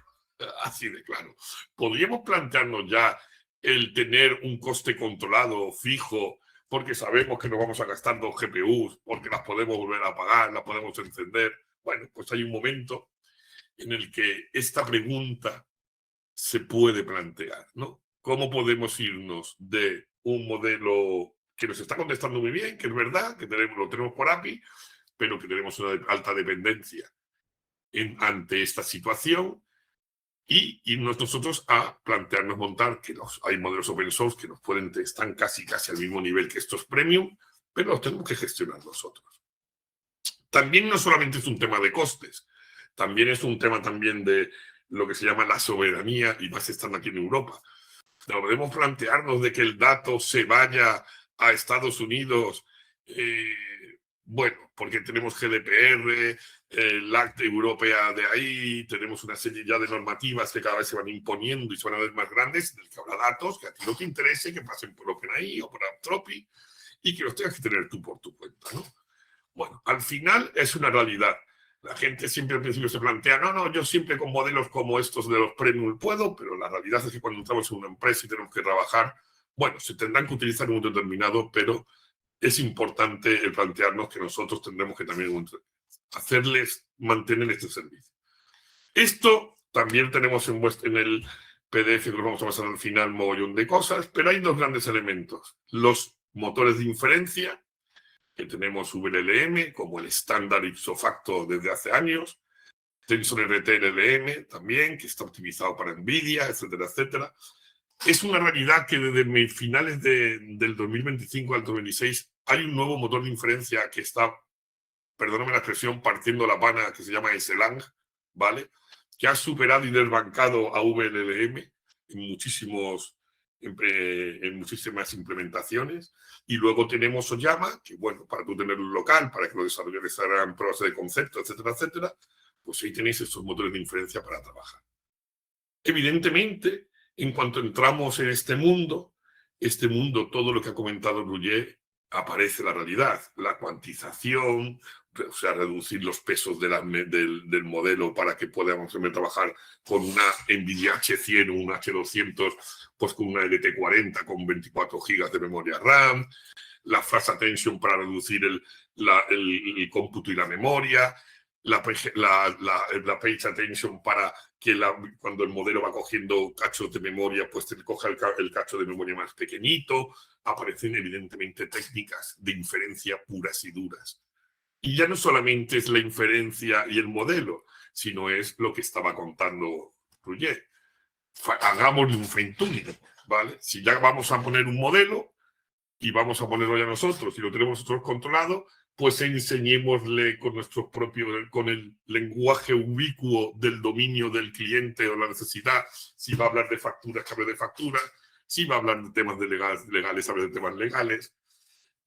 Así de claro. Podríamos plantearnos ya el tener un coste controlado, fijo, porque sabemos que nos vamos a gastar 2 GPUs, porque las podemos volver a apagar, las podemos encender. Bueno, pues hay un momento en el que esta pregunta se puede plantear, ¿no? ¿Cómo podemos irnos de un modelo que nos está contestando muy bien, que es verdad, que lo tenemos por API, pero que tenemos una alta dependencia ante esta situación, y irnos nosotros a plantearnos montar, que hay modelos open source que nos están casi al mismo nivel que estos premium, pero los tenemos que gestionar nosotros. También no solamente es un tema de costes, también es un tema también de lo que se llama la soberanía, y más estando aquí en Europa. No podemos plantearnos de que el dato se vaya a Estados Unidos, bueno, porque tenemos GDPR, la Acta Europea de ahí, tenemos una serie ya de normativas que cada vez se van imponiendo y se van a ver más grandes, en el que habrá datos que a ti no te interese, que pasen por OpenAI o por Anthropic, y que los tengas que tener tú por tu cuenta, ¿no? Bueno, al final es una realidad. La gente siempre al principio se plantea, no, yo siempre con modelos como estos de los premium puedo, pero la realidad es que cuando entramos en una empresa y tenemos que trabajar, bueno, se tendrán que utilizar un determinado, pero es importante el plantearnos que nosotros tendremos que también hacerles mantener este servicio. Esto también tenemos en el PDF, que nos vamos a pasar al final, mogollón de cosas, pero hay dos grandes elementos. Los motores de inferencia, que tenemos VLLM como el estándar ipso facto desde hace años, TensorRT LLM también, que está optimizado para NVIDIA, etcétera, etcétera. Es una realidad que desde finales del 2025 al 2026 hay un nuevo motor de inferencia que está, perdóname la expresión, partiendo la pana, que se llama SLang, ¿vale? Que ha superado y desbancado a VLLM en muchísimas implementaciones. Y luego tenemos Oyama, que bueno, para tú tenerlo local, para que los desarrolladores hagan pruebas de concepto, etcétera, etcétera, pues ahí tenéis estos motores de inferencia para trabajar. Evidentemente, en cuanto entramos en este mundo, todo lo que ha comentado Roger, aparece la realidad, la cuantización, o sea, reducir los pesos del modelo para que podamos trabajar con una NVIDIA H100 o un H200, pues con una LT40 con 24 GB de memoria RAM, la flash attention para reducir el cómputo y la memoria, la page attention para que cuando el modelo va cogiendo cachos de memoria, pues te coja el cacho de memoria más pequeñito. Aparecen evidentemente técnicas de inferencia puras y duras. Y ya no solamente es la inferencia y el modelo, sino es lo que estaba contando Roger. Hagámosle un fine tuning, ¿vale? Si ya vamos a poner un modelo y vamos a ponerlo ya nosotros y lo tenemos nosotros controlado, pues enseñémosle con el lenguaje ubicuo del dominio del cliente o la necesidad. Si va a hablar de facturas, que hable de facturas. Si va a hablar de temas legales, hable de temas legales.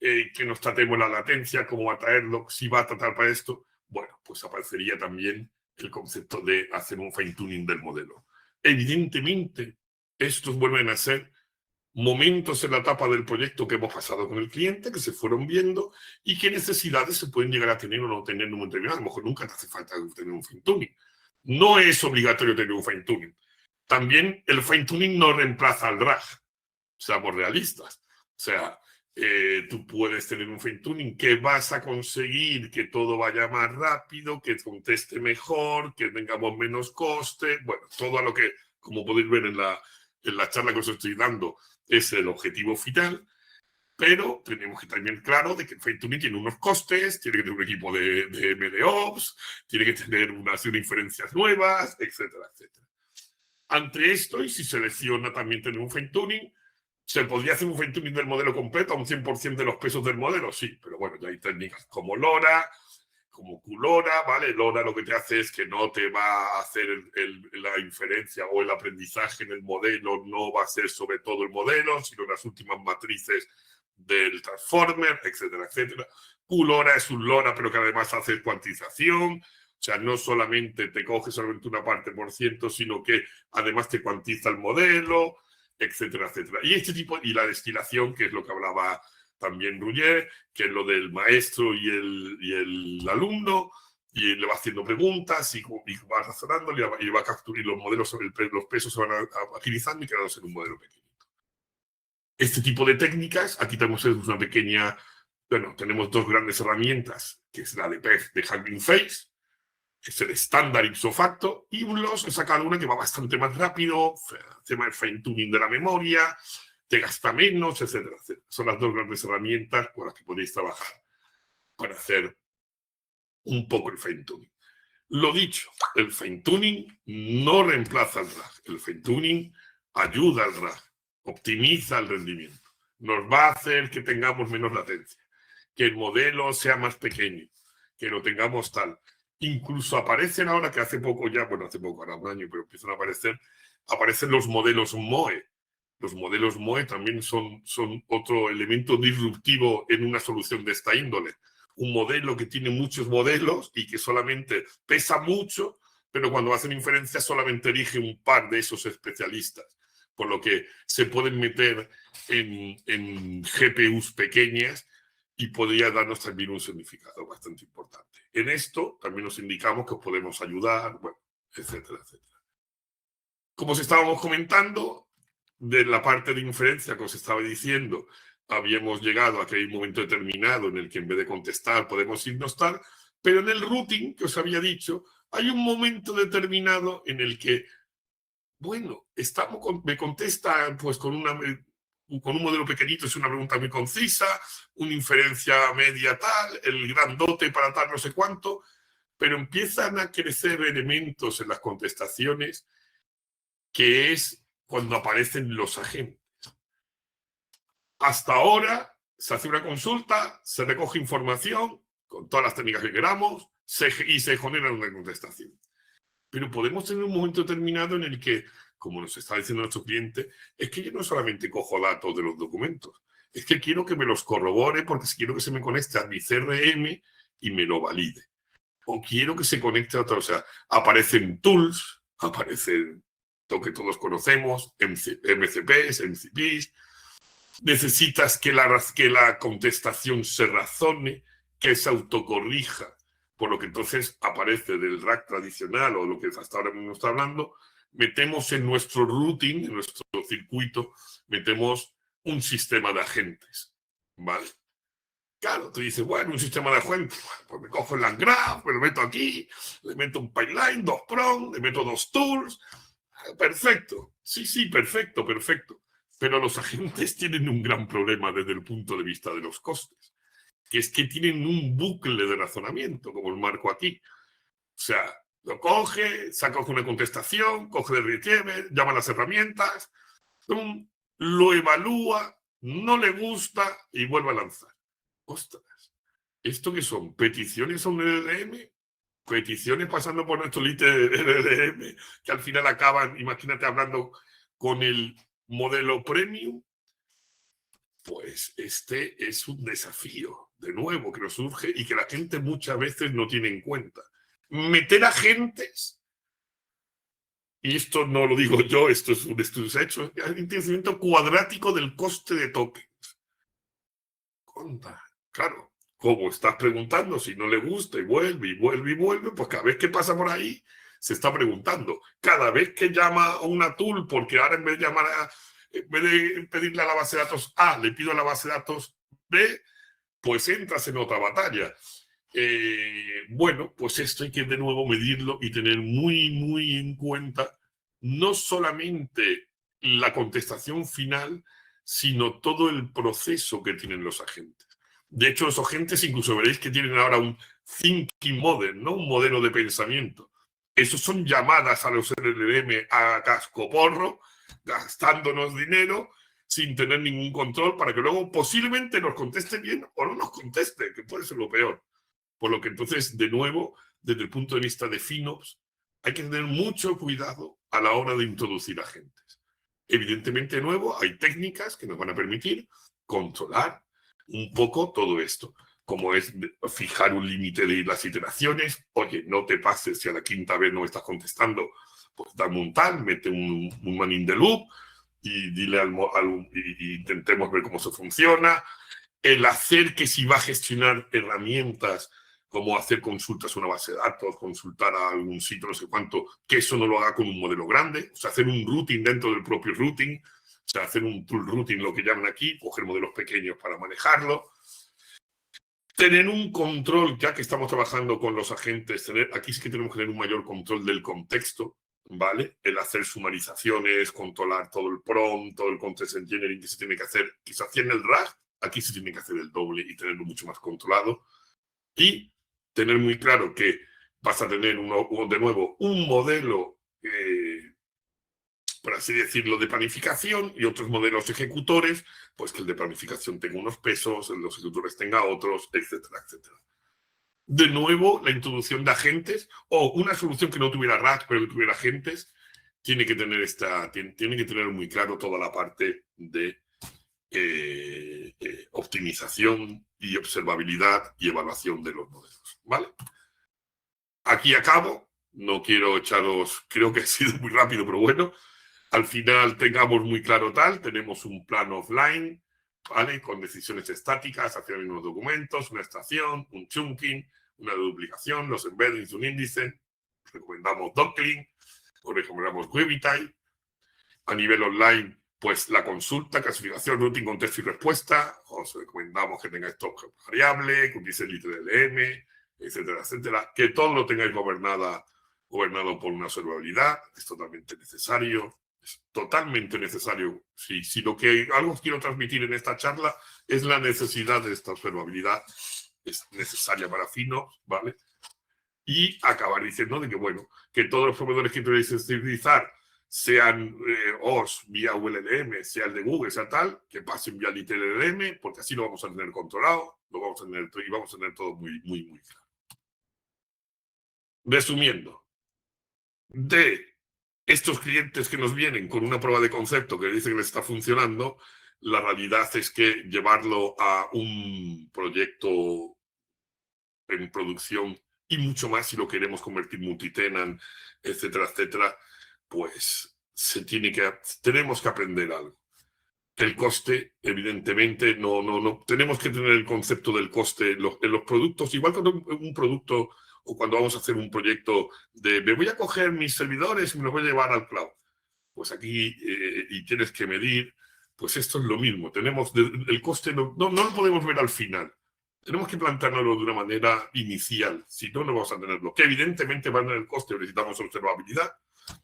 Que nos tratemos la latencia, cómo va a traerlo, si va a tratar para esto. Bueno, pues aparecería también el concepto de hacer un fine tuning del modelo. Evidentemente, estos vuelven a ser momentos en la etapa del proyecto que hemos pasado con el cliente, que se fueron viendo y qué necesidades se pueden llegar a tener o no tener en un momento determinado. A lo mejor nunca te hace falta tener un fine tuning. No es obligatorio tener un fine tuning. También el fine tuning no reemplaza al drag. Seamos realistas. O sea, tú puedes tener un fine tuning que vas a conseguir que todo vaya más rápido, que conteste mejor, que tengamos menos coste. Bueno, todo a lo que, como podéis ver en la charla que os estoy dando, es el objetivo final, pero tenemos que tener claro de que el fine tuning tiene unos costes, tiene que tener un equipo de MLOps, tiene que tener una serie de inferencias nuevas, etcétera, etcétera. Ante esto, y si selecciona también tener un fine tuning, ¿se podría hacer un fine tuning del modelo completo a un 100% de los pesos del modelo? Sí, pero bueno, ya hay técnicas como LoRa, como QLoRa, ¿vale? LoRa lo que te hace es que no te va a hacer la inferencia o el aprendizaje en el modelo, no va a ser sobre todo el modelo, sino las últimas matrices del transformer, etcétera, etcétera. QLoRa es un LoRa, pero que además hace cuantización. O sea, no solamente te coge solamente una parte por ciento, sino que además te cuantiza el modelo, etcétera, etcétera. Y la destilación, que es lo que hablaba también Roger, que es lo del maestro y el alumno, y le va haciendo preguntas y va razonando y va a capturar los modelos, los pesos se van agilizando y quedándose en un modelo pequeñito. Este tipo de técnicas, aquí tenemos una pequeña, bueno, tenemos dos grandes herramientas, que es la de PEF de Hugging Face, que es el estándar ipso facto, y UNLOS he sacado una que va bastante más rápido, tema de fine tuning de la memoria, te gasta menos, etcétera, etcétera. Son las dos grandes herramientas con las que podéis trabajar para hacer un poco el fine-tuning. Lo dicho, el fine-tuning no reemplaza el RAG. El fine-tuning ayuda al RAG, optimiza el rendimiento. Nos va a hacer que tengamos menos latencia, que el modelo sea más pequeño, que lo tengamos tal. Incluso aparecen ahora, que hace poco ya, bueno, hace poco, ahora un año, pero empiezan a aparecen los modelos MOE. Los modelos MOE también son otro elemento disruptivo en una solución de esta índole. Un modelo que tiene muchos modelos y que solamente pesa mucho, pero cuando hacen inferencias solamente elige un par de esos especialistas, por lo que se pueden meter en GPUs pequeñas y podría darnos también un significado bastante importante. En esto también nos indicamos que os podemos ayudar, bueno, etcétera, etcétera. Como os estábamos comentando, de la parte de inferencia que os estaba diciendo, habíamos llegado a que hay un momento determinado en el que en vez de contestar podemos irnos tal, pero en el routing que os había dicho, hay un momento determinado en el que, bueno, me contesta pues con un modelo pequeñito, es una pregunta muy concisa, una inferencia media tal, el grandote para tal no sé cuánto, pero empiezan a crecer elementos en las contestaciones que es cuando aparecen los agentes. Hasta ahora se hace una consulta, se recoge información con todas las técnicas que queramos y se genera una contestación. Pero podemos tener un momento determinado en el que, como nos está diciendo nuestro cliente, es que yo no solamente cojo datos de los documentos, es que quiero que me los corrobore porque quiero que se me conecte a mi CRM y me lo valide. O quiero que se conecte a otra, o sea, aparecen tools, aparecen lo que todos conocemos, MCPs, MCPs. Necesitas que la contestación se razone, que se autocorrija, por lo que entonces aparece del RAG tradicional o lo que hasta ahora mismo está hablando, metemos en nuestro routing, en nuestro circuito, metemos un sistema de agentes, ¿vale? Claro, tú dices, bueno, un sistema de agentes, pues me cojo el LangGraph, me lo meto aquí, le meto un pipeline, 2 prom, le meto 2 tools, perfecto, sí, perfecto. Pero los agentes tienen un gran problema desde el punto de vista de los costes, que es que tienen un bucle de razonamiento, como el marco aquí. O sea, lo coge, saca una contestación, coge el retriever, llama a las herramientas, lo evalúa, no le gusta y vuelve a lanzar. Ostras, ¿esto qué son? ¿Peticiones a un LLM? Peticiones pasando por nuestro LLM, que al final acaban, imagínate, hablando con el modelo premium. Pues este es un desafío, de nuevo, que nos surge y que la gente muchas veces no tiene en cuenta. Meter agentes, y esto no lo digo yo, esto es un estudio hecho, es un entendimiento cuadrático del coste de tokens. Conta, claro, como estás preguntando, si no le gusta y vuelve, pues cada vez que pasa por ahí se está preguntando. Cada vez que llama a una tool, porque ahora en vez de pedirle a la base de datos A, le pido a la base de datos B, pues entras en otra batalla. Bueno, pues esto hay que de nuevo medirlo y tener muy en cuenta no solamente la contestación final, sino todo el proceso que tienen los agentes. De hecho, los agentes incluso veréis que tienen ahora un thinking model, ¿no? Un modelo de pensamiento. Esos son llamadas a los LLM a cascoporro, gastándonos dinero sin tener ningún control para que luego posiblemente nos conteste bien o no nos conteste, que puede ser lo peor. Por lo que entonces, de nuevo, desde el punto de vista de FinOps, hay que tener mucho cuidado a la hora de introducir agentes. Evidentemente, de nuevo, hay técnicas que nos van a permitir controlar un poco todo esto, como es fijar un límite de las iteraciones. Oye, no te pases, si a la quinta vez no estás contestando, pues dame un tal, mete un man in the loop y dile y intentemos ver cómo eso funciona. El hacer que si va a gestionar herramientas como hacer consultas a una base de datos, consultar a algún sitio, no sé cuánto, que eso no lo haga con un modelo grande, o sea, hacer un routing dentro del propio routing, o sea, hacer un tool routing, lo que llaman aquí, coger modelos pequeños para manejarlo. Tener un control, ya que estamos trabajando con los agentes, aquí sí que tenemos que tener un mayor control del contexto. ¿vale? El hacer sumarizaciones, controlar todo el prompt, todo el context engineering que se tiene que hacer, que se hacía en el RAG, aquí se tiene que hacer el doble y tenerlo mucho más controlado. Y tener muy claro que vas a tener de nuevo un modelo, por así decirlo, de planificación y otros modelos ejecutores, pues que el de planificación tenga unos pesos, el de los ejecutores tenga otros, etcétera, etcétera. De nuevo, la introducción de agentes o una solución que no tuviera RAG, pero que tuviera agentes, tiene que tener tiene que tener muy claro toda la parte de optimización y observabilidad y evaluación de los modelos, ¿vale? Aquí acabo, no quiero echaros, creo que he sido muy rápido, pero bueno, al final tengamos muy claro tenemos un plan offline, ¿vale? Con decisiones estáticas hacia los mismos documentos, una extracción, un chunking, una duplicación, los embeddings, un índice, recomendamos Docklink, o recomendamos Webbytype. A nivel online, pues la consulta, clasificación, routing, contexto y respuesta. Os recomendamos que tengáis top variable, que utilicéis LittleLM, etcétera, etcétera. Que todo lo tengáis gobernado por una observabilidad. Es totalmente necesario. Es totalmente necesario. Si lo que algo quiero transmitir en esta charla es la necesidad de esta observabilidad. Es necesaria para Finos, ¿vale? Y acabar diciendo de que, bueno, que todos los proveedores que queréis utilizar, sean OS vía ULLM, sea el de Google, sea tal, que pasen vía LittleLM, porque así lo vamos a tener controlado, lo vamos a tener, y vamos a tener todo muy, muy, muy claro. Resumiendo, de estos clientes que nos vienen con una prueba de concepto que dicen que les está funcionando, la realidad es que llevarlo a un proyecto en producción y mucho más si lo queremos convertir multitenant, etcétera, etcétera, pues tenemos que aprender algo. El coste, evidentemente, no. Tenemos que tener el concepto del coste en los productos, igual cuando un producto o cuando vamos a hacer un proyecto de me voy a coger mis servidores y me los voy a llevar al cloud. Pues aquí, y tienes que medir, pues esto es lo mismo. El coste no lo podemos ver al final. Tenemos que planteárnoslo de una manera inicial, si no, no vamos a tenerlo. Que evidentemente va a tener el coste, necesitamos observabilidad,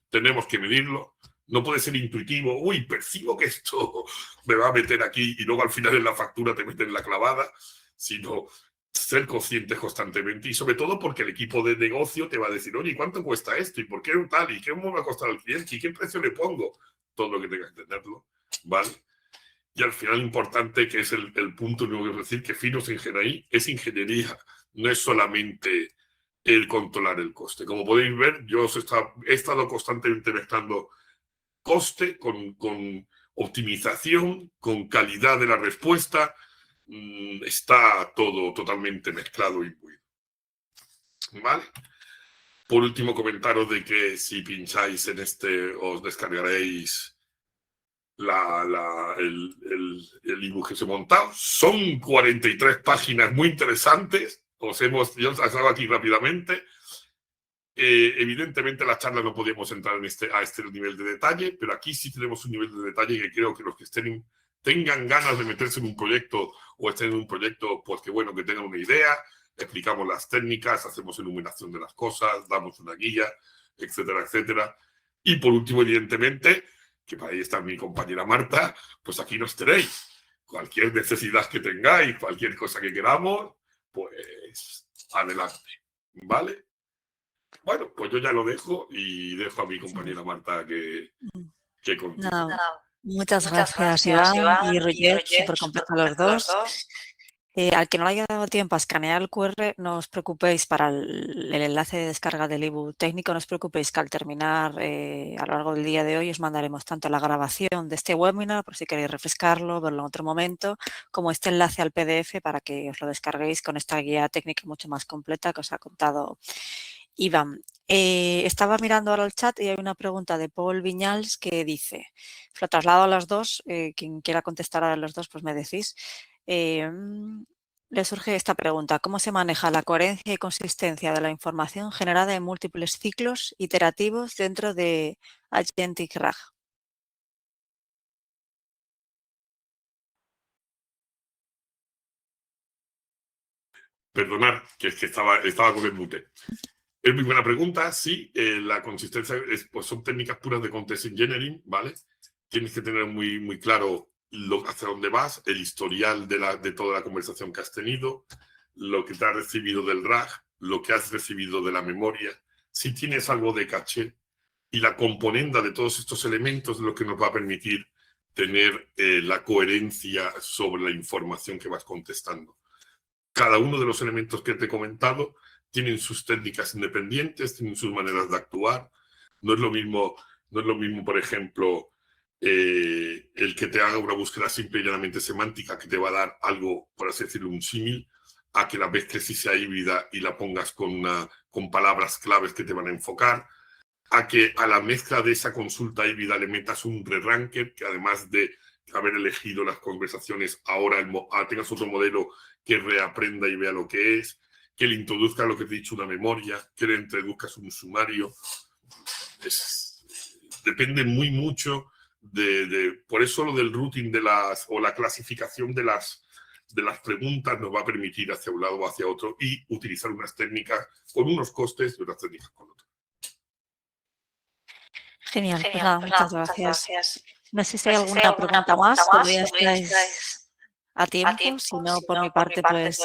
tenemos que medirlo. No puede ser intuitivo, uy, percibo que esto me va a meter aquí y luego al final en la factura te meten la clavada, sino ser conscientes constantemente y sobre todo porque el equipo de negocio te va a decir, oye, ¿cuánto cuesta esto? ¿Y por qué tal? ¿Y qué me va a costar al cliente? ¿Y qué precio le pongo? Todo lo que tengas que tenerlo, ¿vale? Y al final importante, que es el punto, no quiero decir que Finos Ingeniería es ingeniería, no es solamente el controlar el coste. Como podéis ver, yo he estado constantemente mezclando coste con optimización, con calidad de la respuesta. Está todo totalmente mezclado y muy, ¿vale? Por último, comentaros de que si pincháis en os descargaréis el ebook que os he montado. Son 43 páginas muy interesantes. Yo os hago aquí rápidamente. Evidentemente la charla no podíamos entrar a este nivel de detalle, pero aquí sí tenemos un nivel de detalle que creo que los que tengan ganas de meterse en un proyecto o estén en un proyecto, pues que bueno, que tengan una idea, explicamos las técnicas, hacemos enumeración de las cosas, damos una guía, etcétera, etcétera. Y por último, evidentemente, que para ahí está mi compañera Marta, pues aquí nos tenéis. Cualquier necesidad que tengáis, cualquier cosa que queramos, pues adelante, ¿vale? Bueno, pues yo ya lo dejo y dejo a mi compañera Marta que continúe. No, muchas gracias, Iván y Roger, súper completo los dos. Al que no le haya dado tiempo a escanear el QR, no os preocupéis para el enlace de descarga del ebook técnico, no os preocupéis que al terminar a lo largo del día de hoy os mandaremos tanto la grabación de este webinar, por si queréis refrescarlo, verlo en otro momento, como este enlace al PDF para que os lo descarguéis con esta guía técnica mucho más completa que os ha contado Iván. Estaba mirando ahora el chat y hay una pregunta de Paul Viñals que dice, lo traslado a los dos, quien quiera contestar a los dos, pues me decís. Le surge esta pregunta, ¿cómo se maneja la coherencia y consistencia de la información generada en múltiples ciclos iterativos dentro de Agentic RAG? Perdonad, que es que estaba con el mute. Es muy buena pregunta, sí. La consistencia pues son técnicas puras de context engineering, ¿vale? Tienes que tener muy claro hacia dónde vas, el historial de toda la conversación que has tenido, lo que te has recibido del RAG, lo que has recibido de la memoria, si tienes algo de caché, y la componenda de todos estos elementos es lo que nos va a permitir tener la coherencia sobre la información que vas contestando. Cada uno de los elementos que te he comentado tienen sus técnicas independientes, tienen sus maneras de actuar. No es lo mismo, por ejemplo, el que te haga una búsqueda simple y llanamente semántica que te va a dar algo, por así decirlo, un símil, a que la mezcles y sea híbrida y la pongas con palabras claves que te van a enfocar, a que a la mezcla de esa consulta híbrida le metas un re-ranker, que además de haber elegido las conversaciones, ahora tengas otro modelo que reaprenda y vea lo que es, que le introduzca lo que te he dicho, una memoria, que le introduzcas un sumario. Depende mucho por eso lo del routing o la clasificación de las preguntas nos va a permitir hacia un lado o hacia otro y utilizar unas técnicas con unos costes y otras técnicas con otros. Genial, pues nada, muchas gracias. No sé si hay alguna pregunta más, todavía estáis a tiempo, si no, por mi parte, pues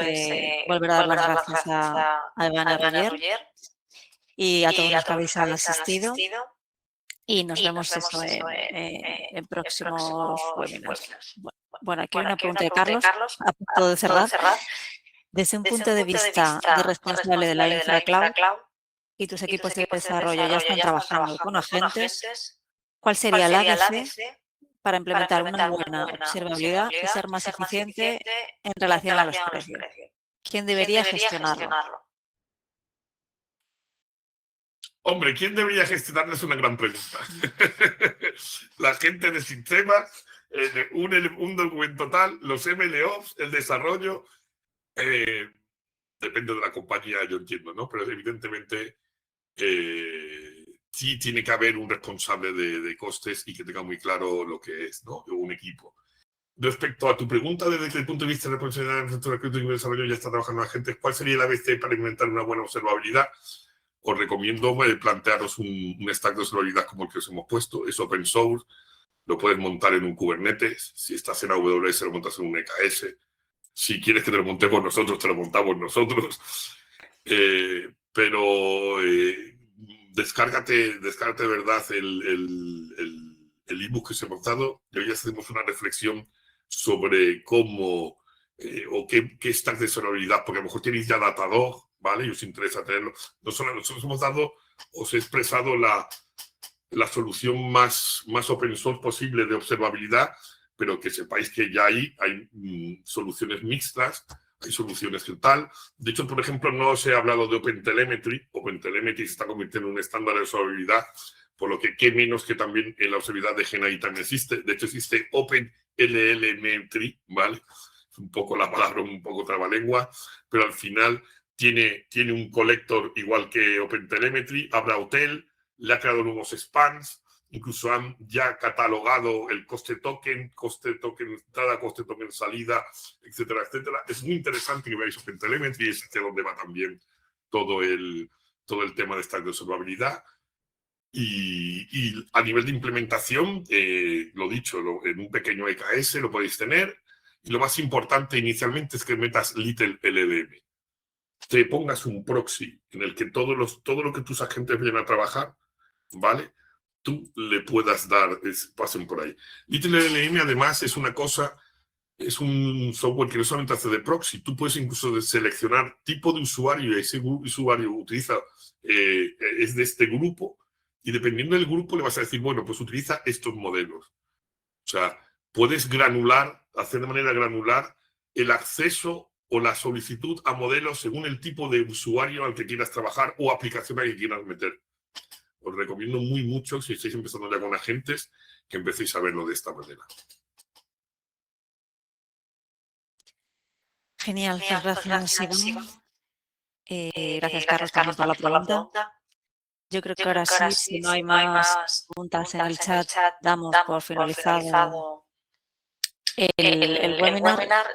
volver a dar las gracias a Iván Roger y a todos los que habéis asistido. Y nos vemos en próximos webinars. Bueno, aquí hay una pregunta de Carlos, a punto de cerrar. Desde un punto de vista de responsable de la infra cloud y tus equipos de desarrollo ya están trabajando con agentes, ¿cuál sería el ADC para implementar una buena observabilidad y ser más eficiente en relación a los precios? ¿Quién debería gestionarlo? Hombre, ¿quién debería gestionarlo? Es una gran pregunta. La gente de sistemas, un documento tal, los MLOps, el desarrollo, depende de la compañía, yo entiendo, ¿no? Pero evidentemente sí tiene que haber un responsable de costes y que tenga muy claro lo que es, ¿no? Un equipo. Respecto a tu pregunta, desde el punto de vista de responsabilidad del sector crítico y desarrollo, ya está trabajando la gente, ¿cuál sería el ABC para implementar una buena observabilidad? Os recomiendo plantearos un stack de observabilidad como el que os hemos puesto. Es open source, lo puedes montar en un Kubernetes. Si estás en AWS, lo montas en un EKS. Si quieres que te lo montemos nosotros, te lo montamos nosotros. Pero descárgate de verdad el ebook que os he montado. Y hoy hacemos una reflexión sobre cómo o qué stack de observabilidad, porque a lo mejor tenéis ya Datadog, ¿vale? Y os interesa tenerlo. Nosotros os he expresado la solución más open source posible de observabilidad, pero que sepáis que ya hay soluciones mixtas, hay soluciones que tal. De hecho, por ejemplo, no os he hablado de OpenTelemetry. OpenTelemetry se está convirtiendo en un estándar de observabilidad, por lo que qué menos que también en la observabilidad de GenAI también existe. De hecho, existe OpenLLmetry, ¿vale? Es un poco la palabra, un poco trabalengua, pero al final tiene un colector igual que OpenTelemetry, Abra Hotel, le ha creado nuevos spans, incluso han ya catalogado el coste token entrada, coste token salida, etcétera, etcétera. Es muy interesante que veáis OpenTelemetry, es hacia donde va también todo el tema de stack de observabilidad. Y a nivel de implementación, lo dicho, en un pequeño EKS lo podéis tener. Y lo más importante inicialmente es que metas Little LLM. Te pongas un proxy en el que todo lo que tus agentes vayan a trabajar, ¿vale? Tú le puedas dar, pasen por ahí. Little LLM además es un software que no solamente hace de proxy, tú puedes incluso seleccionar tipo de usuario y ese usuario utiliza, es de este grupo y dependiendo del grupo le vas a decir, bueno, pues utiliza estos modelos. O sea, puedes hacer de manera granular el acceso o la solicitud a modelos según el tipo de usuario al que quieras trabajar o aplicación a que quieras meter. Os recomiendo mucho, si estáis empezando ya con agentes, que empecéis a verlo de esta manera. Genial, pues gracias, Iván. Gracias, Carlos, también por la pregunta. Yo creo que ahora sí, si no hay más preguntas en el chat, damos por finalizado el webinar.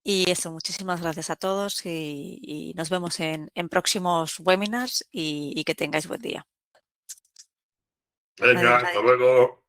Y eso, muchísimas gracias a todos y nos vemos en próximos webinars y que tengáis buen día. Venga, Adiós. hasta luego.